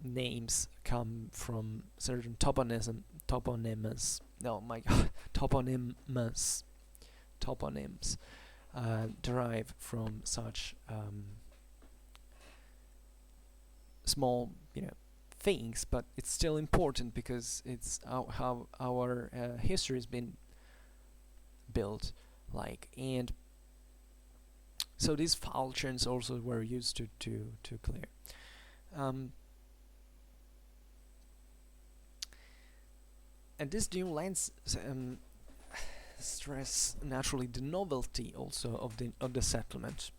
names come from certain toponyms. No, my God, toponyms derive from such small, things, but it's still important because it's how our history has been built, and so these falchions also were used to clear. And this new lands stress naturally the novelty also of the settlement.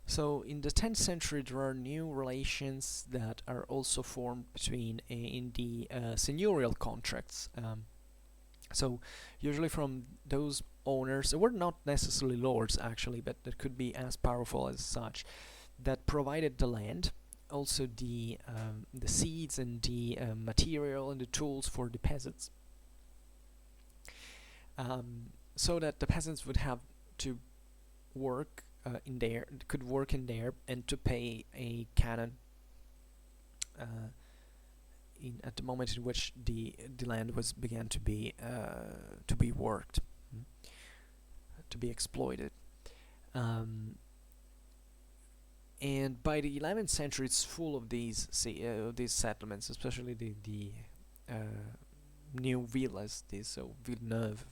So in the 10th century there are new relations that are also formed between in the seigneurial contracts. So usually from those owners, they were not necessarily lords actually, but that could be as powerful as such, that provided the land, also the seeds and the material and the tools for the peasants, so that the peasants would have to work in there, and to pay a canon at the moment in which the land began to be worked, to be exploited. And by the 11th century, it's full of these settlements, especially the new villas, so Villanova,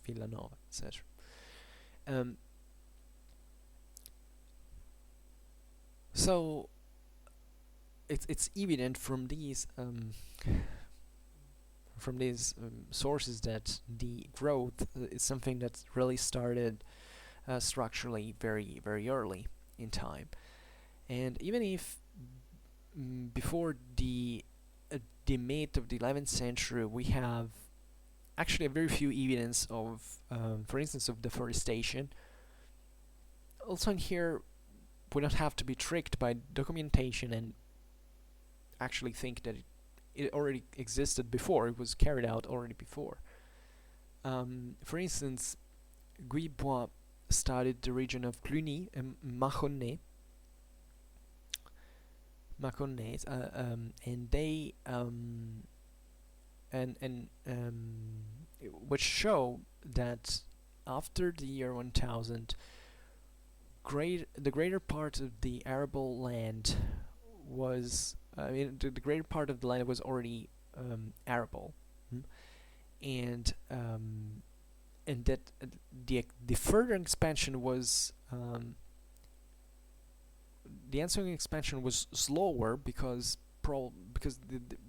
etc. Um, so it's evident from these sources that the growth is something that really started structurally very early in time. And even if before the mid of the 11th century we have actually a very few evidence of, for instance, of deforestation. Also in here, we don't have to be tricked by documentation and actually think that it already existed before, it was carried out already before. For instance, Guibois studied the region of Cluny and Mâconnais, and they which show that after the year 1000, the greater part of the arable land was the greater part of the land was already arable, and that the further expansion was the ensuing expansion was slower because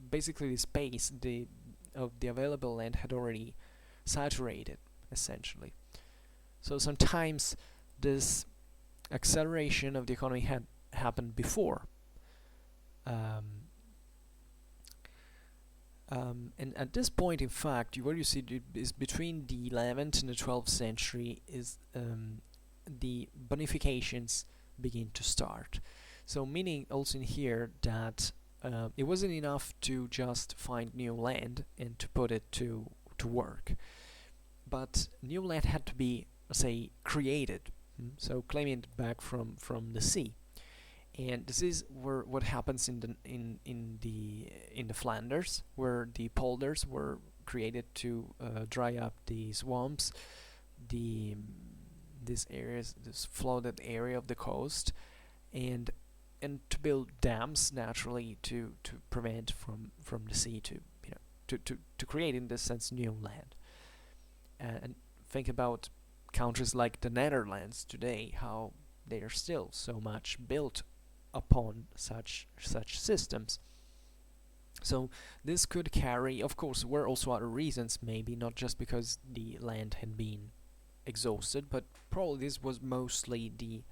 basically the space of the available land had already saturated, essentially. So sometimes this acceleration of the economy had happened before. And at this point, in fact, what you see is between the 11th and the 12th century is the bonifications begin to start. So meaning also in here that it wasn't enough to just find new land and to put it to work, but new land had to be, say, created, so claiming it back from the sea. And this is what happens in the Flanders, where the polders were created to dry up the swamps, these areas, this flooded area of the coast, and to build dams naturally to prevent from the sea to to create, in this sense, new land. And think about countries like the Netherlands today, how they are still so much built upon such systems. So this could carry, of course, were also other reasons, maybe not just because the land had been exhausted, but probably this was mostly the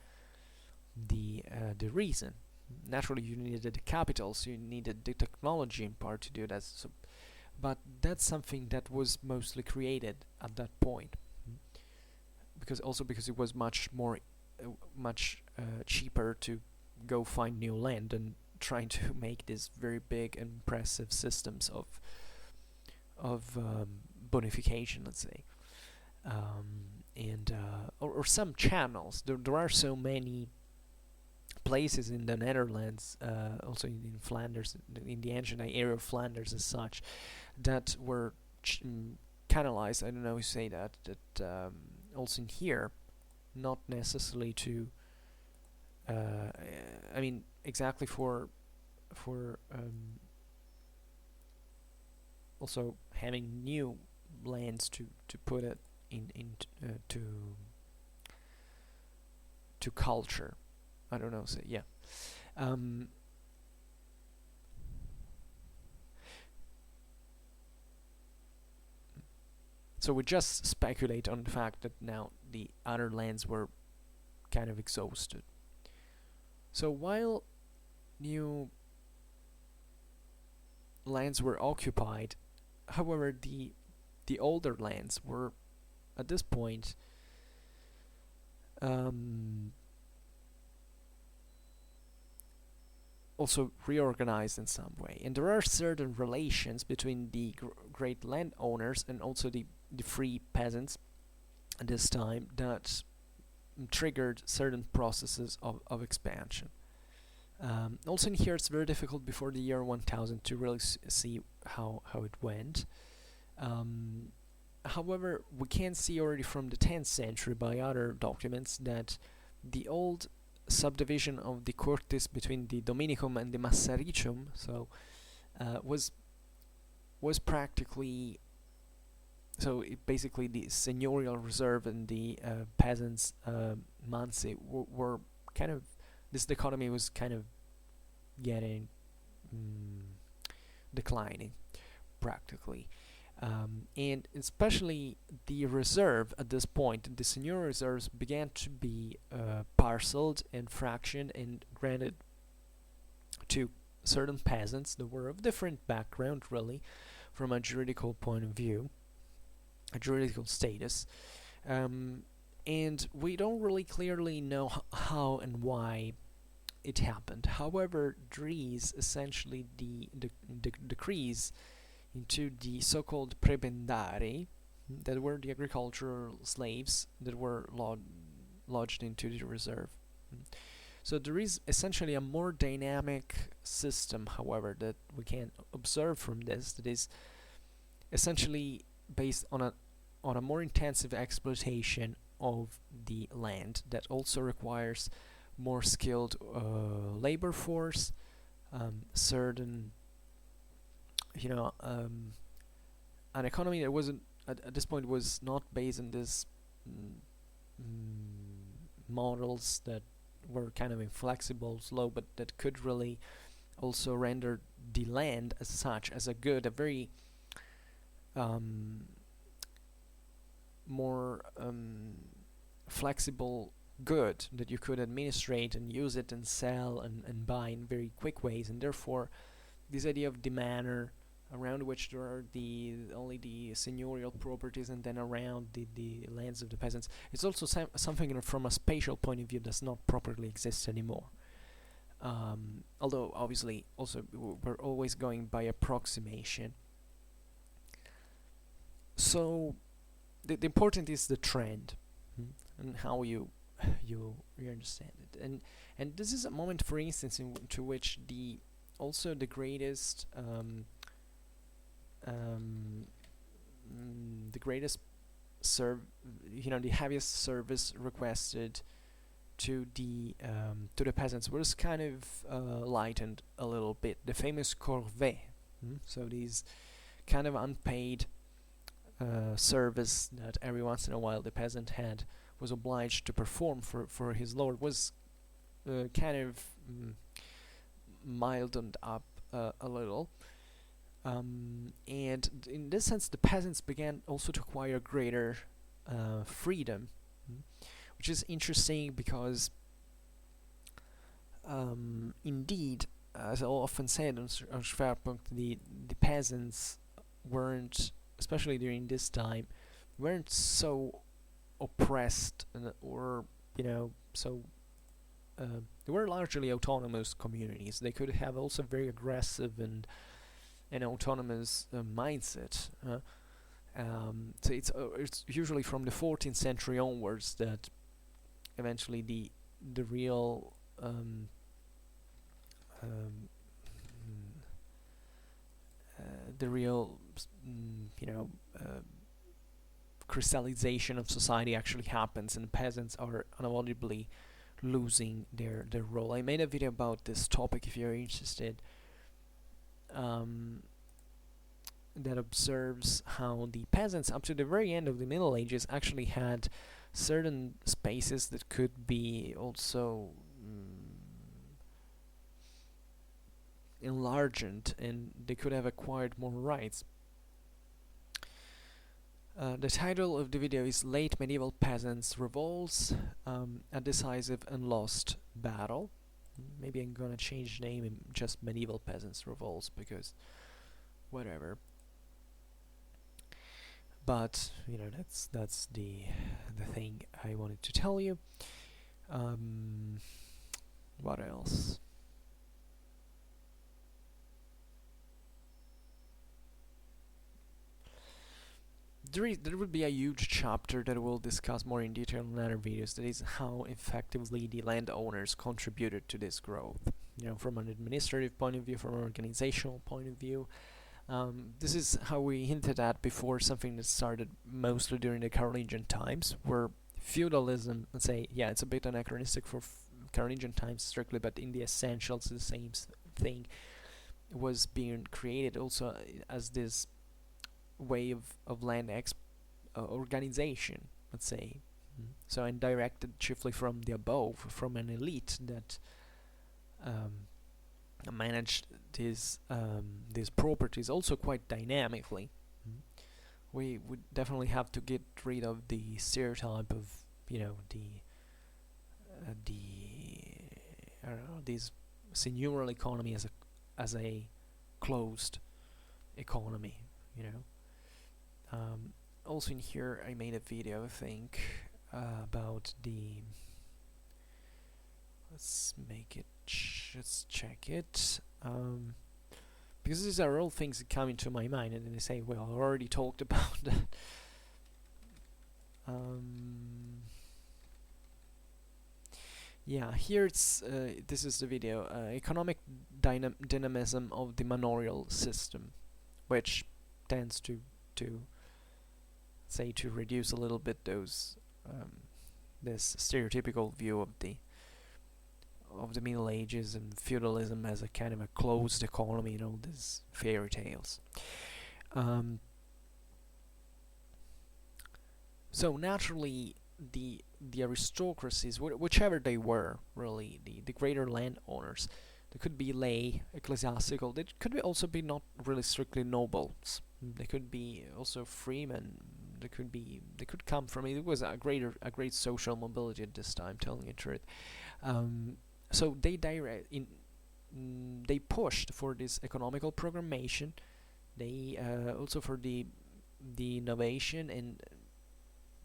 reason. Naturally, you needed the capital, so you needed the technology in part to do that. So, but that's something that was mostly created at that point, because it was much more, cheaper to go find new land and trying to make these very big, impressive systems of bonification, let's say, or some channels. There are so many places in the Netherlands, also in Flanders, in the ancient area of Flanders as such, that were canalized. I don't know how you say that. Also in here, not necessarily to. I mean, exactly for also having new lands to put it to culture. I don't know. So yeah. So we just speculate on the fact that now the other lands were kind of exhausted. So while new lands were occupied, however, the older lands were at this point also reorganized in some way, and there are certain relations between the great landowners and also the free peasants at this time that triggered certain processes of expansion. Also in here, it's very difficult before the year 1000 to really see how it went. However, we can see already from the 10th century by other documents that the old subdivision of the curtis between the dominicum and the massaricium, so was practically, so basically the seigneurial reserve and the peasants' mansi were kind of, this dichotomy was kind of getting declining practically. And especially the reserve at this point, the seigneurial reserves began to be parceled and fractioned and granted to certain peasants that were of different background, really, from a juridical point of view, a juridical status. And we don't really clearly know how and why it happened. However, Dries essentially decrees into the so-called prebendari, that were the agricultural slaves that were lodged into the reserve. So there is essentially a more dynamic system, however, that we can observe from this, that is essentially based on a more intensive exploitation of the land, that also requires more skilled labor force, certain, an economy that wasn't at this point was not based on this models that were kind of inflexible, slow, but that could really also render the land as such as a good, a very more flexible good that you could administrate and use it and sell and buy in very quick ways. And therefore this idea of the manor, around which there are only the seigneurial properties, and then around the lands of the peasants, it's also something from a spatial point of view does not properly exist anymore. Although obviously also we're always going by approximation. So the important is the trend, and how you understand it. And this is a moment, for instance, into which the greatest the heaviest service requested to the peasants was kind of lightened a little bit. The famous corvée, so these kind of unpaid service that every once in a while the peasant was obliged to perform for his lord, was kind of milded up a little. And in this sense, the peasants began also to acquire greater freedom, which is interesting because, indeed, as I often said on Schwerpunkt, the peasants weren't, especially during this time, weren't so oppressed or so. They were largely autonomous communities. They could have also very aggressive and autonomous mindset. So it's usually from the 14th century onwards that eventually the real crystallization of society actually happens, and the peasants are unavoidably losing their role. I made a video about this topic if you're interested, that observes how the peasants up to the very end of the Middle Ages actually had certain spaces that could be also enlarged, and they could have acquired more rights. The title of the video is Late Medieval Peasants Revolts, a Decisive and Lost Battle. Maybe I'm gonna change the name and just Medieval Peasants Revolts, because whatever. But that's the thing I wanted to tell you. What else? There would be a huge chapter that we'll discuss more in detail in other videos, that is how effectively the landowners contributed to this growth, from an administrative point of view, from an organizational point of view. This is how we hinted at before, something that started mostly during the Carolingian times, where feudalism, let's say, it's a bit anachronistic Carolingian times strictly, but in the essentials the same thing was being created also as this way of land organization, let's say. So, and directed chiefly from the above, from an elite that managed these properties also quite dynamically. We would definitely have to get rid of the stereotype of, you know, the I don't know, this seigneurial economy as a closed economy, you know. Also in here I made a video, I think, about the, let's check it, because these are all things that come into my mind and then I say, well, I already talked about that. Yeah, here it's this is the video, economic dynamism of the manorial system, which tends to say to reduce a little bit those this stereotypical view of the Middle Ages and feudalism as a kind of a closed economy and all these fairy tales. So naturally, the aristocracies, whichever they were, really, the greater landowners, they could be lay, ecclesiastical, they could also be not really strictly nobles. They could be also freemen. They could come from it. It was a great social mobility at this time, telling the truth. So they they pushed for this economical programmation. They also for the innovation, and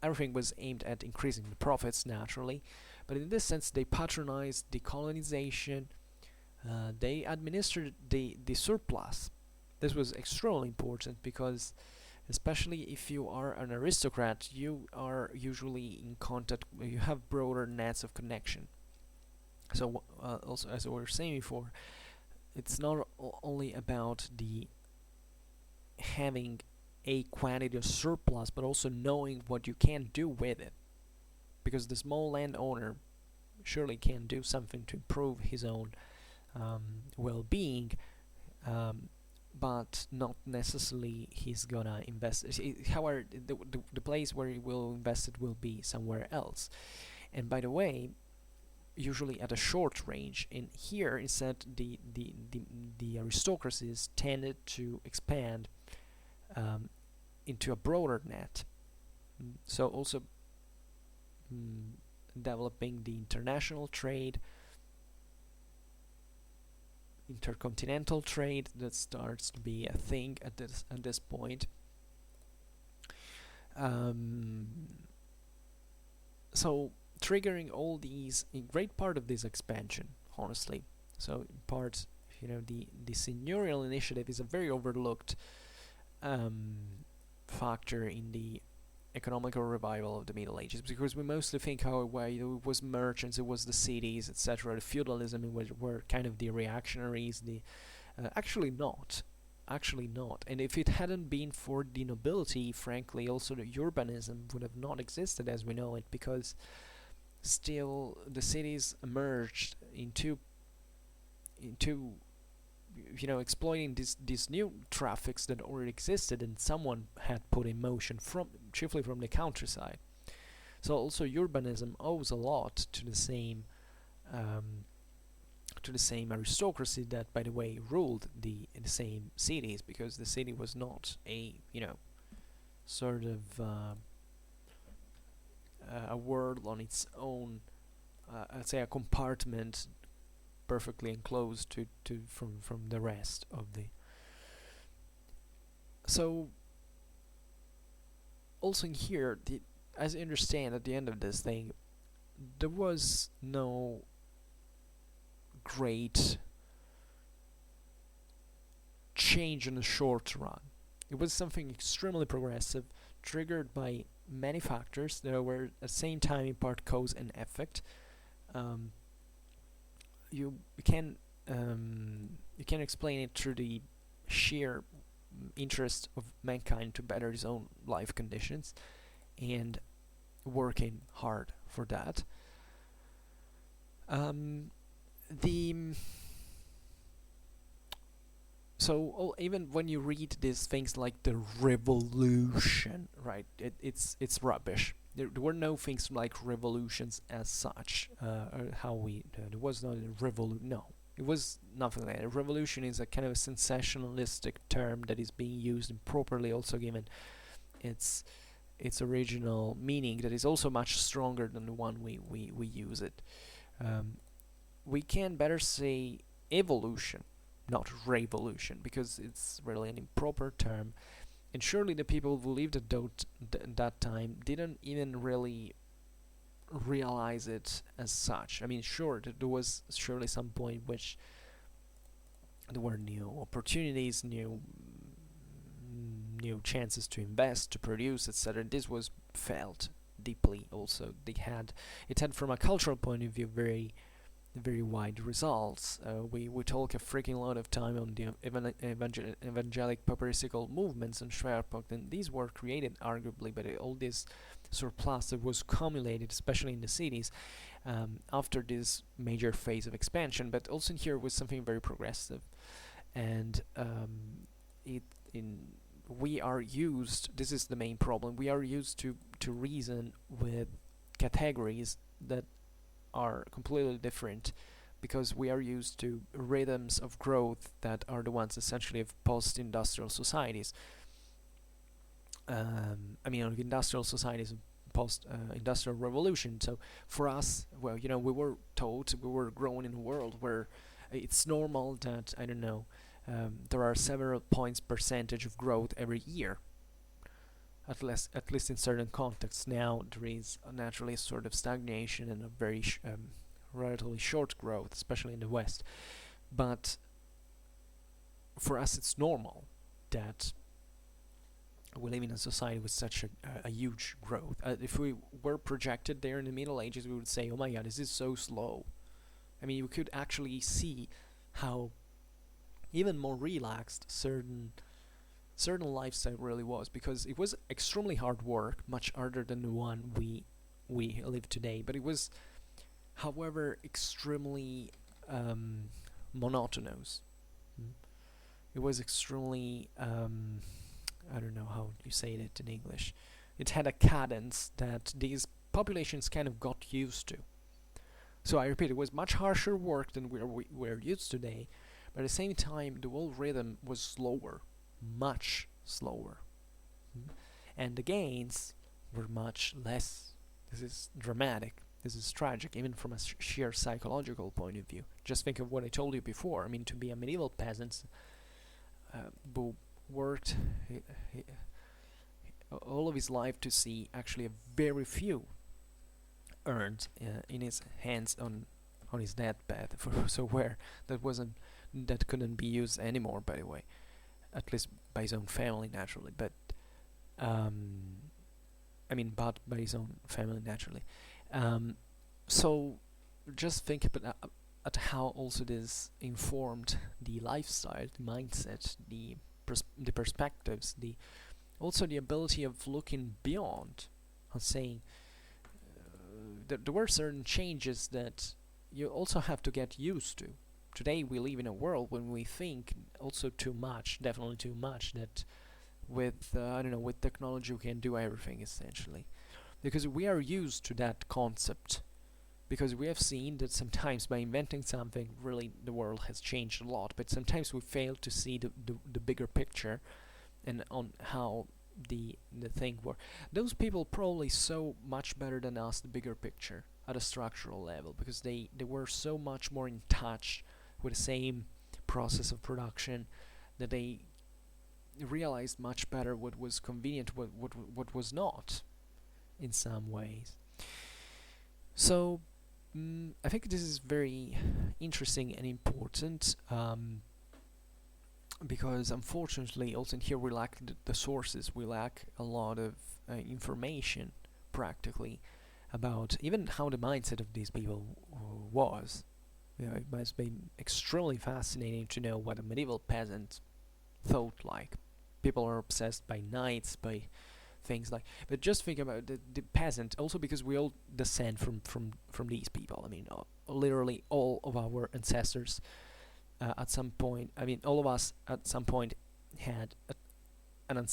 everything was aimed at increasing the profits naturally. But in this sense, they patronized the colonization. They administered the surplus. This was extremely important because, especially if you are an aristocrat, you are usually in contact. You have broader nets of connection. So also, as we were saying before, it's not only about the having a quantity of surplus, but also knowing what you can do with it, because the small landowner surely can do something to improve his own well-being, but not necessarily he's gonna invest. However, the place where he will invest it will be somewhere else. And by the way, usually at a short range. And here, instead, the aristocracies tended to expand into a broader net. So also developing the international trade, intercontinental trade that starts to be a thing at this point. So triggering all these, a great part of this expansion, honestly. So in part, the seigneurial initiative is a very overlooked factor in the economical revival of the Middle Ages, because we mostly think how it was merchants, it was the cities, etc. The feudalism were kind of the reactionaries. Actually not. And if it hadn't been for the nobility, frankly, also the urbanism would have not existed as we know it, because still the cities emerged into exploiting these new traffics that already existed and someone had put in motion chiefly from the countryside. So also urbanism owes a lot to the same aristocracy that, by the way, ruled the same cities, because the city was not a sort of a world on its own, I'd say a compartment perfectly enclosed from the rest of the. So also in here, as I understand, at the end of this thing, there was no great change in the short run. It was something extremely progressive, triggered by many factors that were at the same time in part cause and effect. You can explain it through the sheer interest of mankind to better his own life conditions and working hard for that. Um, the so even when you read these things like the revolution, right? It's rubbish. There were no things like revolutions as such. How we there was not a revolution. No, it was nothing like that. A revolution is a kind of a sensationalistic term that is being used improperly, also given its original meaning that is also much stronger than the one we use it. We can better say evolution, not revolution, because it's really an improper term. And surely the people who lived at that time didn't even really realize it as such. I mean, sure, there was surely some point which there were new opportunities, new chances to invest, to produce, etc. This was felt deeply. Also, it had from a cultural point of view very wide results. We talk a freaking lot of time on the evangelic papistical movements and Schwerpunkt, and these were created arguably by all this surplus that was accumulated, especially in the cities, after this major phase of expansion. But also here was something very progressive, and we are used. This is the main problem. We are used to reason with categories that are completely different, because we are used to rhythms of growth that are the ones essentially of post-industrial societies. I mean, industrial societies, post-industrial revolution. So for us, well, we were told, we were grown in a world where it's normal that, I don't know, there are several points percentage of growth every year, at least in certain contexts. Now there is naturally a sort of stagnation and a very relatively short growth, especially in the West. But for us, it's normal that we live in a society with such a huge growth. If we were projected there in the Middle Ages, we would say, "Oh my God, this is so slow." I mean, we could actually see how even more relaxed certain lifestyle really was, because it was extremely hard work, much harder than the one we live today. But it was, however, extremely monotonous. It was extremely I don't know how you say it in English. It had a cadence that these populations kind of got used to. So I repeat, it was much harsher work than we're used today, but at the same time, the whole rhythm was slower, much slower. And the gains were much less. This is dramatic. This is tragic, even from a sheer psychological point of view. Just think of what I told you before. I mean, to be a medieval peasant who worked all of his life to see actually a very few earned in his hands on his deathbed. So where that couldn't be used anymore, by the way, at least by his own family, naturally. But but by his own family, naturally. So just think about at how also this informed the lifestyle, the mindset, the perspectives, also the ability of looking beyond, and saying there were certain changes that you also have to get used to. Today we live in a world when we think also too much, definitely too much, that with with technology we can do everything essentially, because we are used to that concept, because we have seen that sometimes by inventing something, really the world has changed a lot, but sometimes we fail to see the bigger picture and on how the thing works. Those people probably saw much better than us the bigger picture at a structural level, because they were so much more in touch with the same process of production, that they realized much better what was convenient, what was not, in some ways. So I think this is very interesting and important, because unfortunately also in here we lack the sources. We lack a lot of information practically about even how the mindset of these people was. It must be extremely fascinating to know what a medieval peasant thought like. People are obsessed by knights, by things like. But just think about the peasant. Also, because we all descend from these people. I mean, literally all of our ancestors at some point. I mean, all of us at some point had an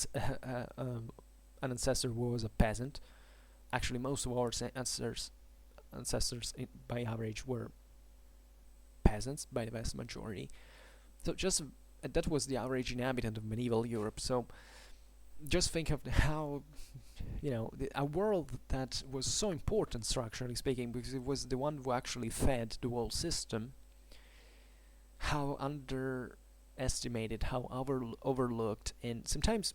ancestor who was a peasant. Actually, most of our ancestors by average were peasants by the vast majority. So just that was the average inhabitant of medieval Europe. So just think of how, a world that was so important structurally speaking, because it was the one who actually fed the whole system, how underestimated, how overlooked, and sometimes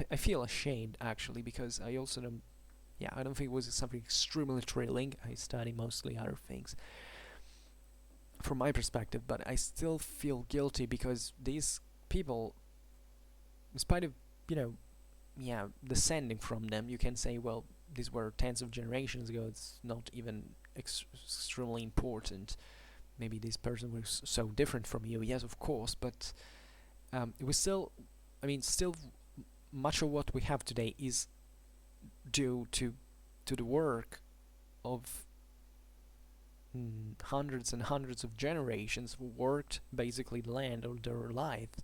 I feel ashamed actually, because I also don't, I don't think it was something extremely thrilling. I study mostly other things from my perspective, but I still feel guilty because these people, in spite of, descending from them, you can say, well, these were tens of generations ago, it's not even extremely important. Maybe this person was so different from you, yes, of course, but it was still, still much of what we have today is due to the work of hundreds and hundreds of generations who worked basically the land all their lives.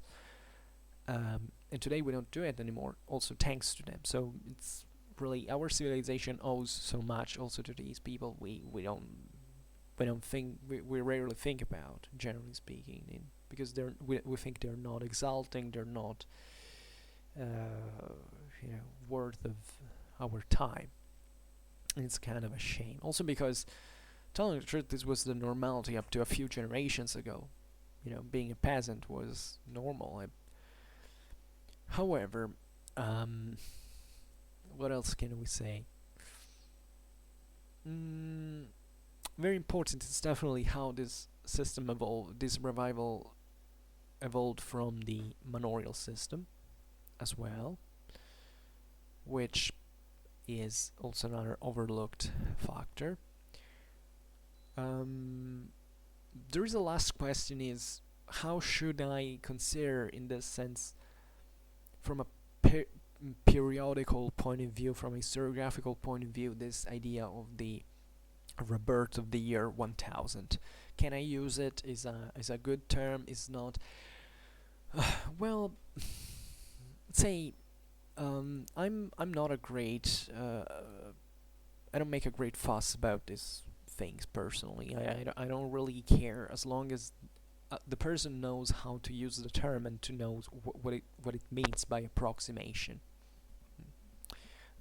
And today we don't do it anymore, also thanks to them. So it's really, our civilization owes so much also to these people. We don't think, we rarely think about, generally speaking, because we think they're not exalting, they're not worth of our time. And it's kind of a shame. Also because, telling the truth, this was the normality up to a few generations ago. Being a peasant was normal. However, what else can we say? Very important is definitely how this system evolved, this revival evolved from the manorial system as well, which is also another overlooked factor. There is a last question, is how should I consider, in this sense, from a periodical point of view, from a historiographical point of view, this idea of the rebirth of the year 1000? Can I use it? Is a good term? Is not? Well, let's say I'm not a great. I don't make a great fuss about these things personally. I don't really care, as long as the person knows how to use the term and to knows what it means by approximation.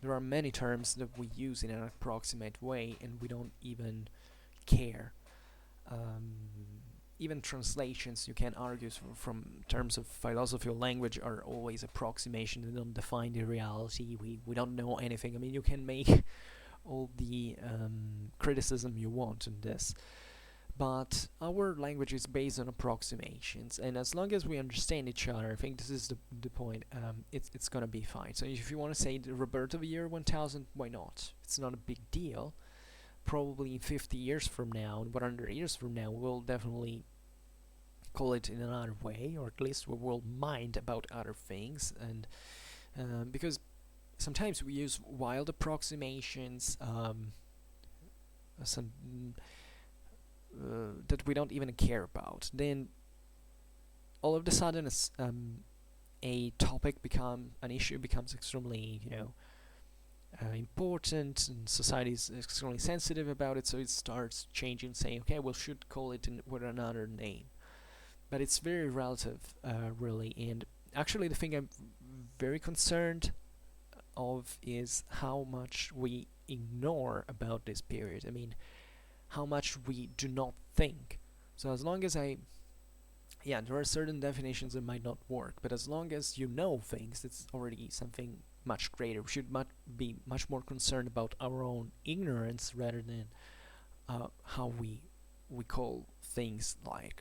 There are many terms that we use in an approximate way, and we don't even care. Even translations, you can argue from terms of philosophy or language, are always approximation. They don't define the reality. We don't know anything. You can make all the criticism you want in this, but our language is based on approximations, and as long as we understand each other, I think this is the point, it's gonna be fine. So if you want to say the rebirth of the year 1000, why not? It's not a big deal. Probably in 50 years from now, and 100 years from now, we'll definitely call it in another way, or at least we will mind about other things. And because sometimes we use wild approximations, that we don't even care about. Then all of a sudden, a topic an issue becomes extremely, important, and society is extremely sensitive about it, so it starts changing, saying, okay, we should call it with another name. But it's very relative, really. And actually, the thing I'm very concerned of is how much we ignore about this period. How much we do not think. So as long as there are certain definitions that might not work, but as long as you know things, it's already something much greater. We should be much more concerned about our own ignorance rather than how we call things,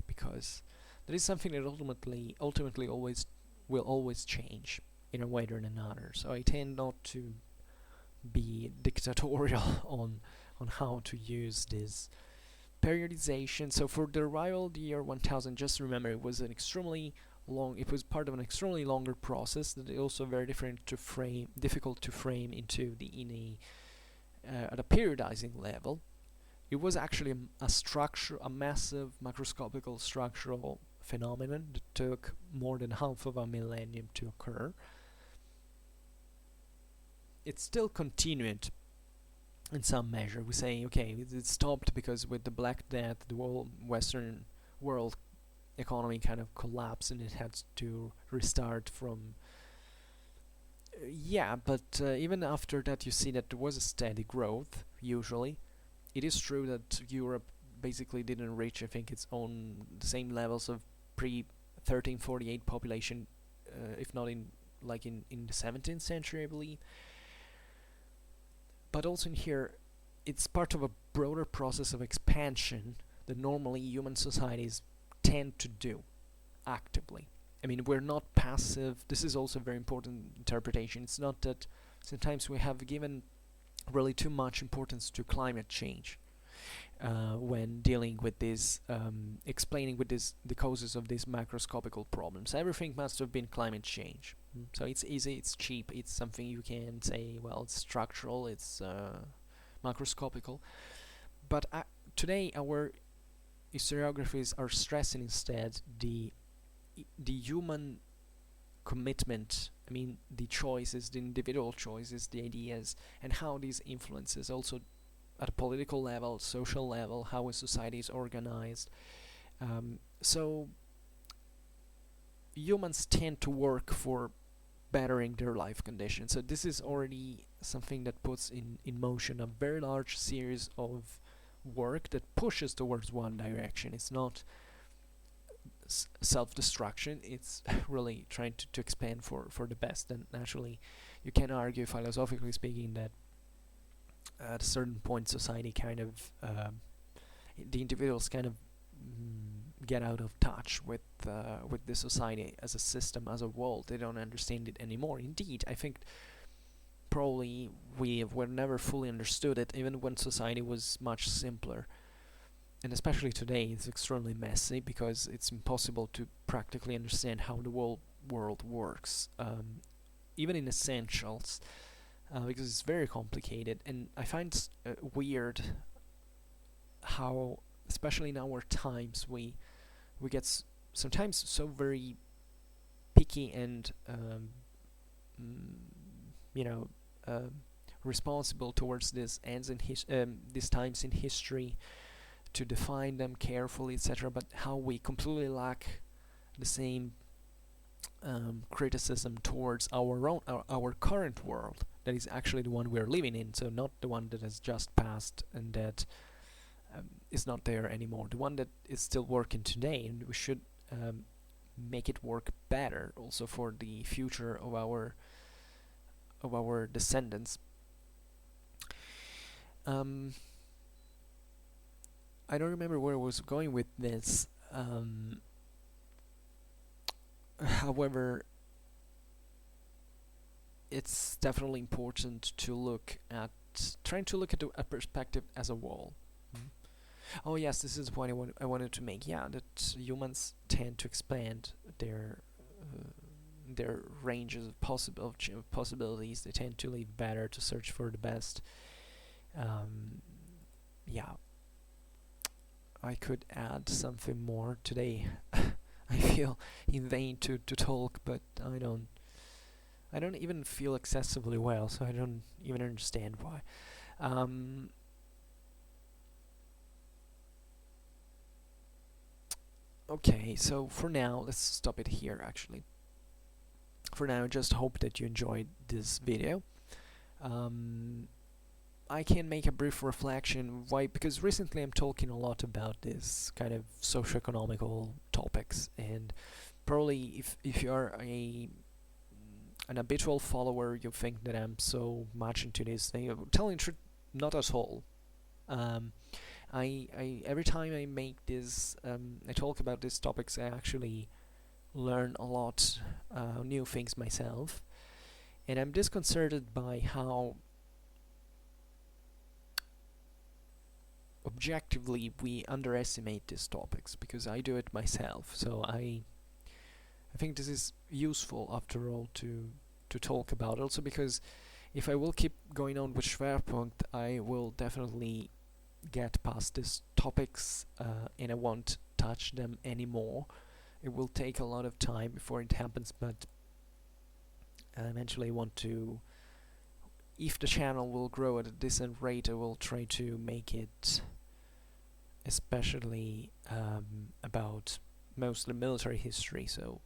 because that is something that ultimately will always change in a way or another. So I tend not to be dictatorial on how to use this periodization. So for the arrival of the year 1000, just remember, it was part of an extremely longer process that is also very difficult to frame at a periodizing level. it was actually a massive macroscopical structural phenomenon that took more than half of a millennium to occur. It still continued in some measure. We say, okay, it stopped because with the Black Death, the whole Western world economy kind of collapsed and it had to restart from. Yeah, but even after that, you see that there was a steady growth, usually. It is true that Europe basically didn't reach, I think, its own same levels of pre-1348 population, if not in the 17th century, I believe. But also in here, it's part of a broader process of expansion that normally human societies tend to do actively. I mean, we're not passive. This is also a very important interpretation. It's not that sometimes we have given really too much importance to climate change when dealing with this, explaining with this the causes of these macroscopical problems. Everything must have been climate change. So it's easy, it's cheap, it's something you can say, well, it's structural, it's macroscopical. But today our historiographies are stressing instead the human commitment. I mean, the choices, the individual choices, the ideas, and how these influences also at a political level, social level, how a society is organized. So humans tend to work for bettering their life conditions. So this is already something that puts in motion a very large series of work that pushes towards one direction. It's not self-destruction, it's really trying to expand for the best. And naturally, you can argue, philosophically speaking, that at a certain point society kind of the individuals kind of get out of touch with the society as a system, as a whole. They don't understand it anymore. Indeed, I think probably we were never fully understood it, even when society was much simpler. And especially today, it's extremely messy because it's impossible to practically understand how the whole world works, even in essentials, because it's very complicated. And I find weird how, especially in our times, we get sometimes so very picky and responsible towards these ends in these times in history, to define them carefully, etc. But how we completely lack the same criticism towards our current world, that is actually the one we're living in. So not the one that has just passed and that is not there anymore. The one that is still working today, and we should make it work better also for the future of our descendants. I don't remember where I was going with this. However, it's definitely important to trying to look at a perspective as a whole. Oh yes, this is the point I wanted to make. Yeah, that humans tend to expand their ranges of possibilities. They tend to live better, to search for the best. Yeah, I could add something more today. I feel in vain to talk, but I don't even feel excessively well, so I don't even understand why. Okay, so for now, let's stop it here actually. For now, I just hope that you enjoyed this video. I can make a brief reflection. Why? Because recently I'm talking a lot about this kind of socio-economical topics, and probably if you are an habitual follower, you think that I'm so much into this thing. Telling the truth, not at all. I every time I make this, I talk about these topics, I actually learn a lot new things myself, and I'm disconcerted by how objectively we underestimate these topics, because I do it myself. So I think this is useful after all to talk about. Also because if I will keep going on with Schwerpunkt, I will definitely get past these topics and I won't touch them anymore. It will take a lot of time before it happens, but eventually I want to, if the channel will grow at a decent rate, I will try to make it especially about mostly military history, so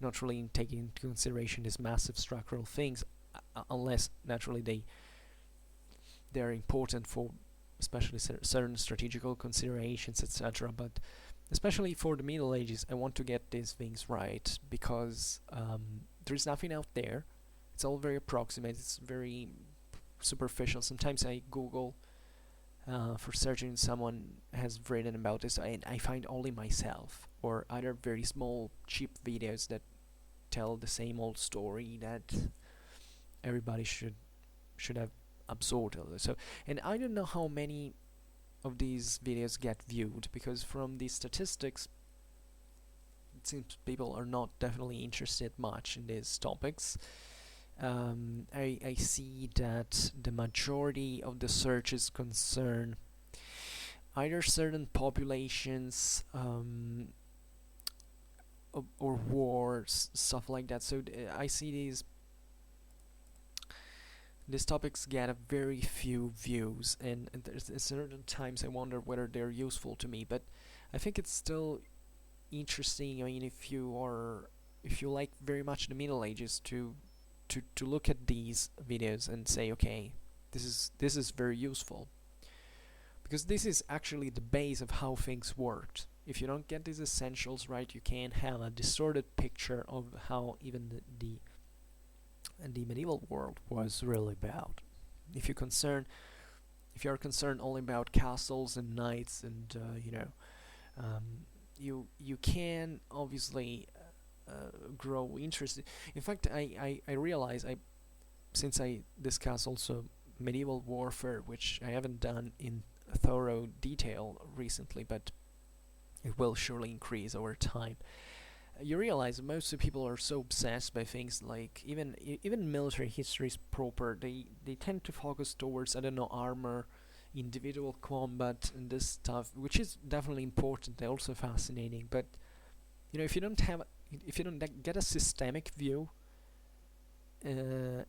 not really taking into consideration these massive structural things, unless naturally they're important for especially certain strategical considerations, etc. But especially for the Middle Ages, I want to get these things right, because there is nothing out there. It's all very approximate, it's very superficial. Sometimes I Google for searching someone has written about this, and I find only myself, or other very small, cheap videos that tell the same old story that everybody should have absorbed. So, and I don't know how many of these videos get viewed, because from the statistics it seems people are not definitely interested much in these topics. I see that the majority of the searches concern either certain populations or wars, stuff like that. So I see these topics get a very few views, and there's certain times I wonder whether they're useful to me, but I think it's still interesting. I mean, if you like very much the Middle Ages, to look at these videos and say, okay, this is very useful, because this is actually the base of how things worked. If you don't get these essentials right, you can have a distorted picture of how even the medieval world was really about. If you're concerned only about castles and knights and you can obviously grow interested. In fact, I realize, since I discuss also medieval warfare, which I haven't done in thorough detail recently, but it will surely increase over time. You realize most of the people are so obsessed by things like even military histories proper. They tend to focus towards, I don't know, armor, individual combat, and this stuff, which is definitely important. They're also fascinating, but if you don't get a systemic view, and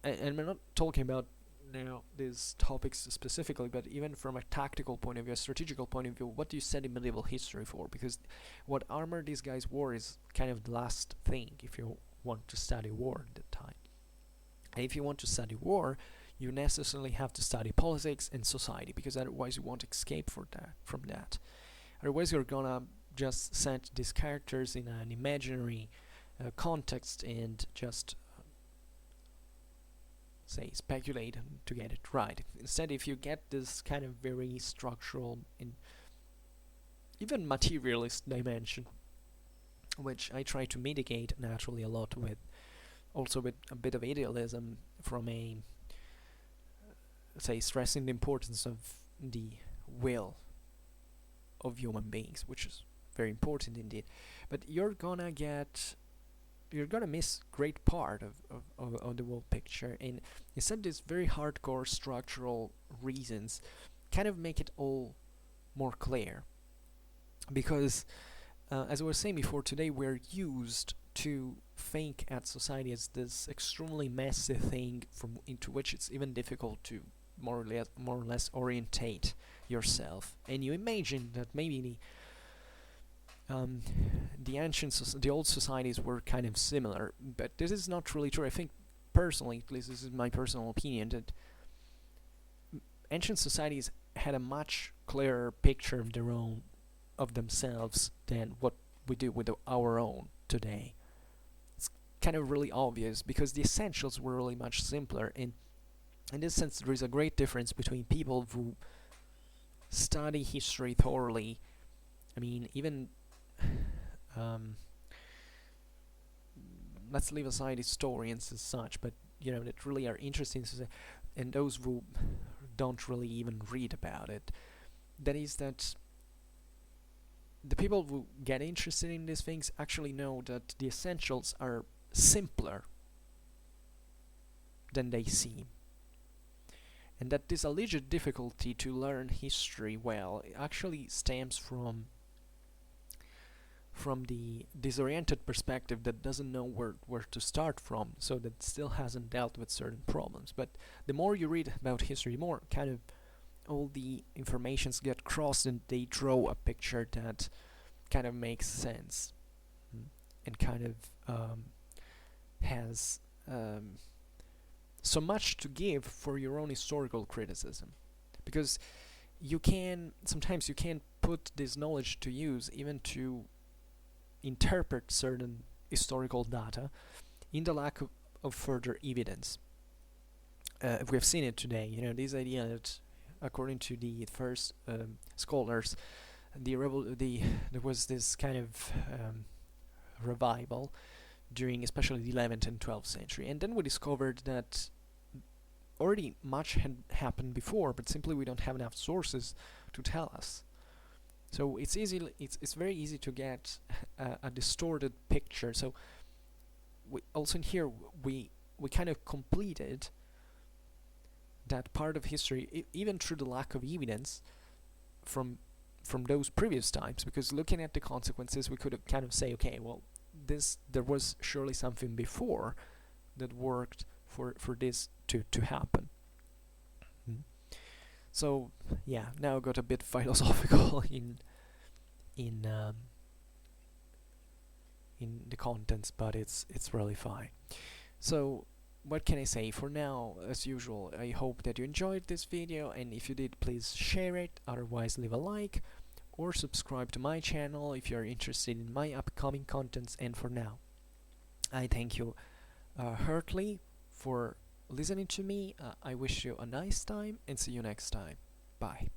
we're not talking about now these topics specifically, but even from a tactical point of view, a strategical point of view, what do you study medieval history for? Because what armor these guys wore is kind of the last thing if you want to study war at the time. And if you want to study war, you necessarily have to study politics and society, because otherwise you won't escape from that. Otherwise you're gonna just set these characters in an imaginary context and just say speculate to get it right. Instead, if you get this kind of very structural and even materialist dimension, which I try to mitigate naturally a lot with, also with a bit of idealism, from a say stressing the importance of the will of human beings, which is very important indeed. But you're gonna miss great part of the whole picture, and instead these very hardcore structural reasons kind of make it all more clear. Because as I was saying before, today we're used to think at society as this extremely messy thing into which it's even difficult to more or less orientate yourself. And you imagine that maybe the old societies were kind of similar, but this is not really true. I think personally, at least this is my personal opinion, that ancient societies had a much clearer picture of themselves than what we do with our own today. It's kind of really obvious, because the essentials were really much simpler, and in this sense there is a great difference between people who study history thoroughly. I mean, even let's leave aside historians as such, but that really are interested in, and those who don't really even read about it. That is that the people who get interested in these things actually know that the essentials are simpler than they seem. and that this alleged difficulty to learn history well actually stems from the disoriented perspective that doesn't know where to start from, so that still hasn't dealt with certain problems. But the more you read about history, the more kind of all the informations get crossed and they draw a picture that kind of makes sense, and kind of has so much to give for your own historical criticism, because sometimes you can put this knowledge to use even to interpret certain historical data in the lack of further evidence. We've seen it today, this idea that according to the first scholars, there was this kind of revival during especially the 11th and 12th century, and then we discovered that already much had happened before, but simply we don't have enough sources to tell us. So it's very easy to get a distorted picture. So also in here we kind of completed that part of history, even through the lack of evidence from those previous times, because looking at the consequences, we could have kind of say, okay, well, there was surely something before that worked for this to happen. So yeah, now I got a bit philosophical in the contents, but it's really fine. So what can I say? For now, as usual, I hope that you enjoyed this video, and if you did, please share it, otherwise leave a like or subscribe to my channel if you're interested in my upcoming contents. And for now, I thank you heartily for listening to me. I wish you a nice time and see you next time. Bye.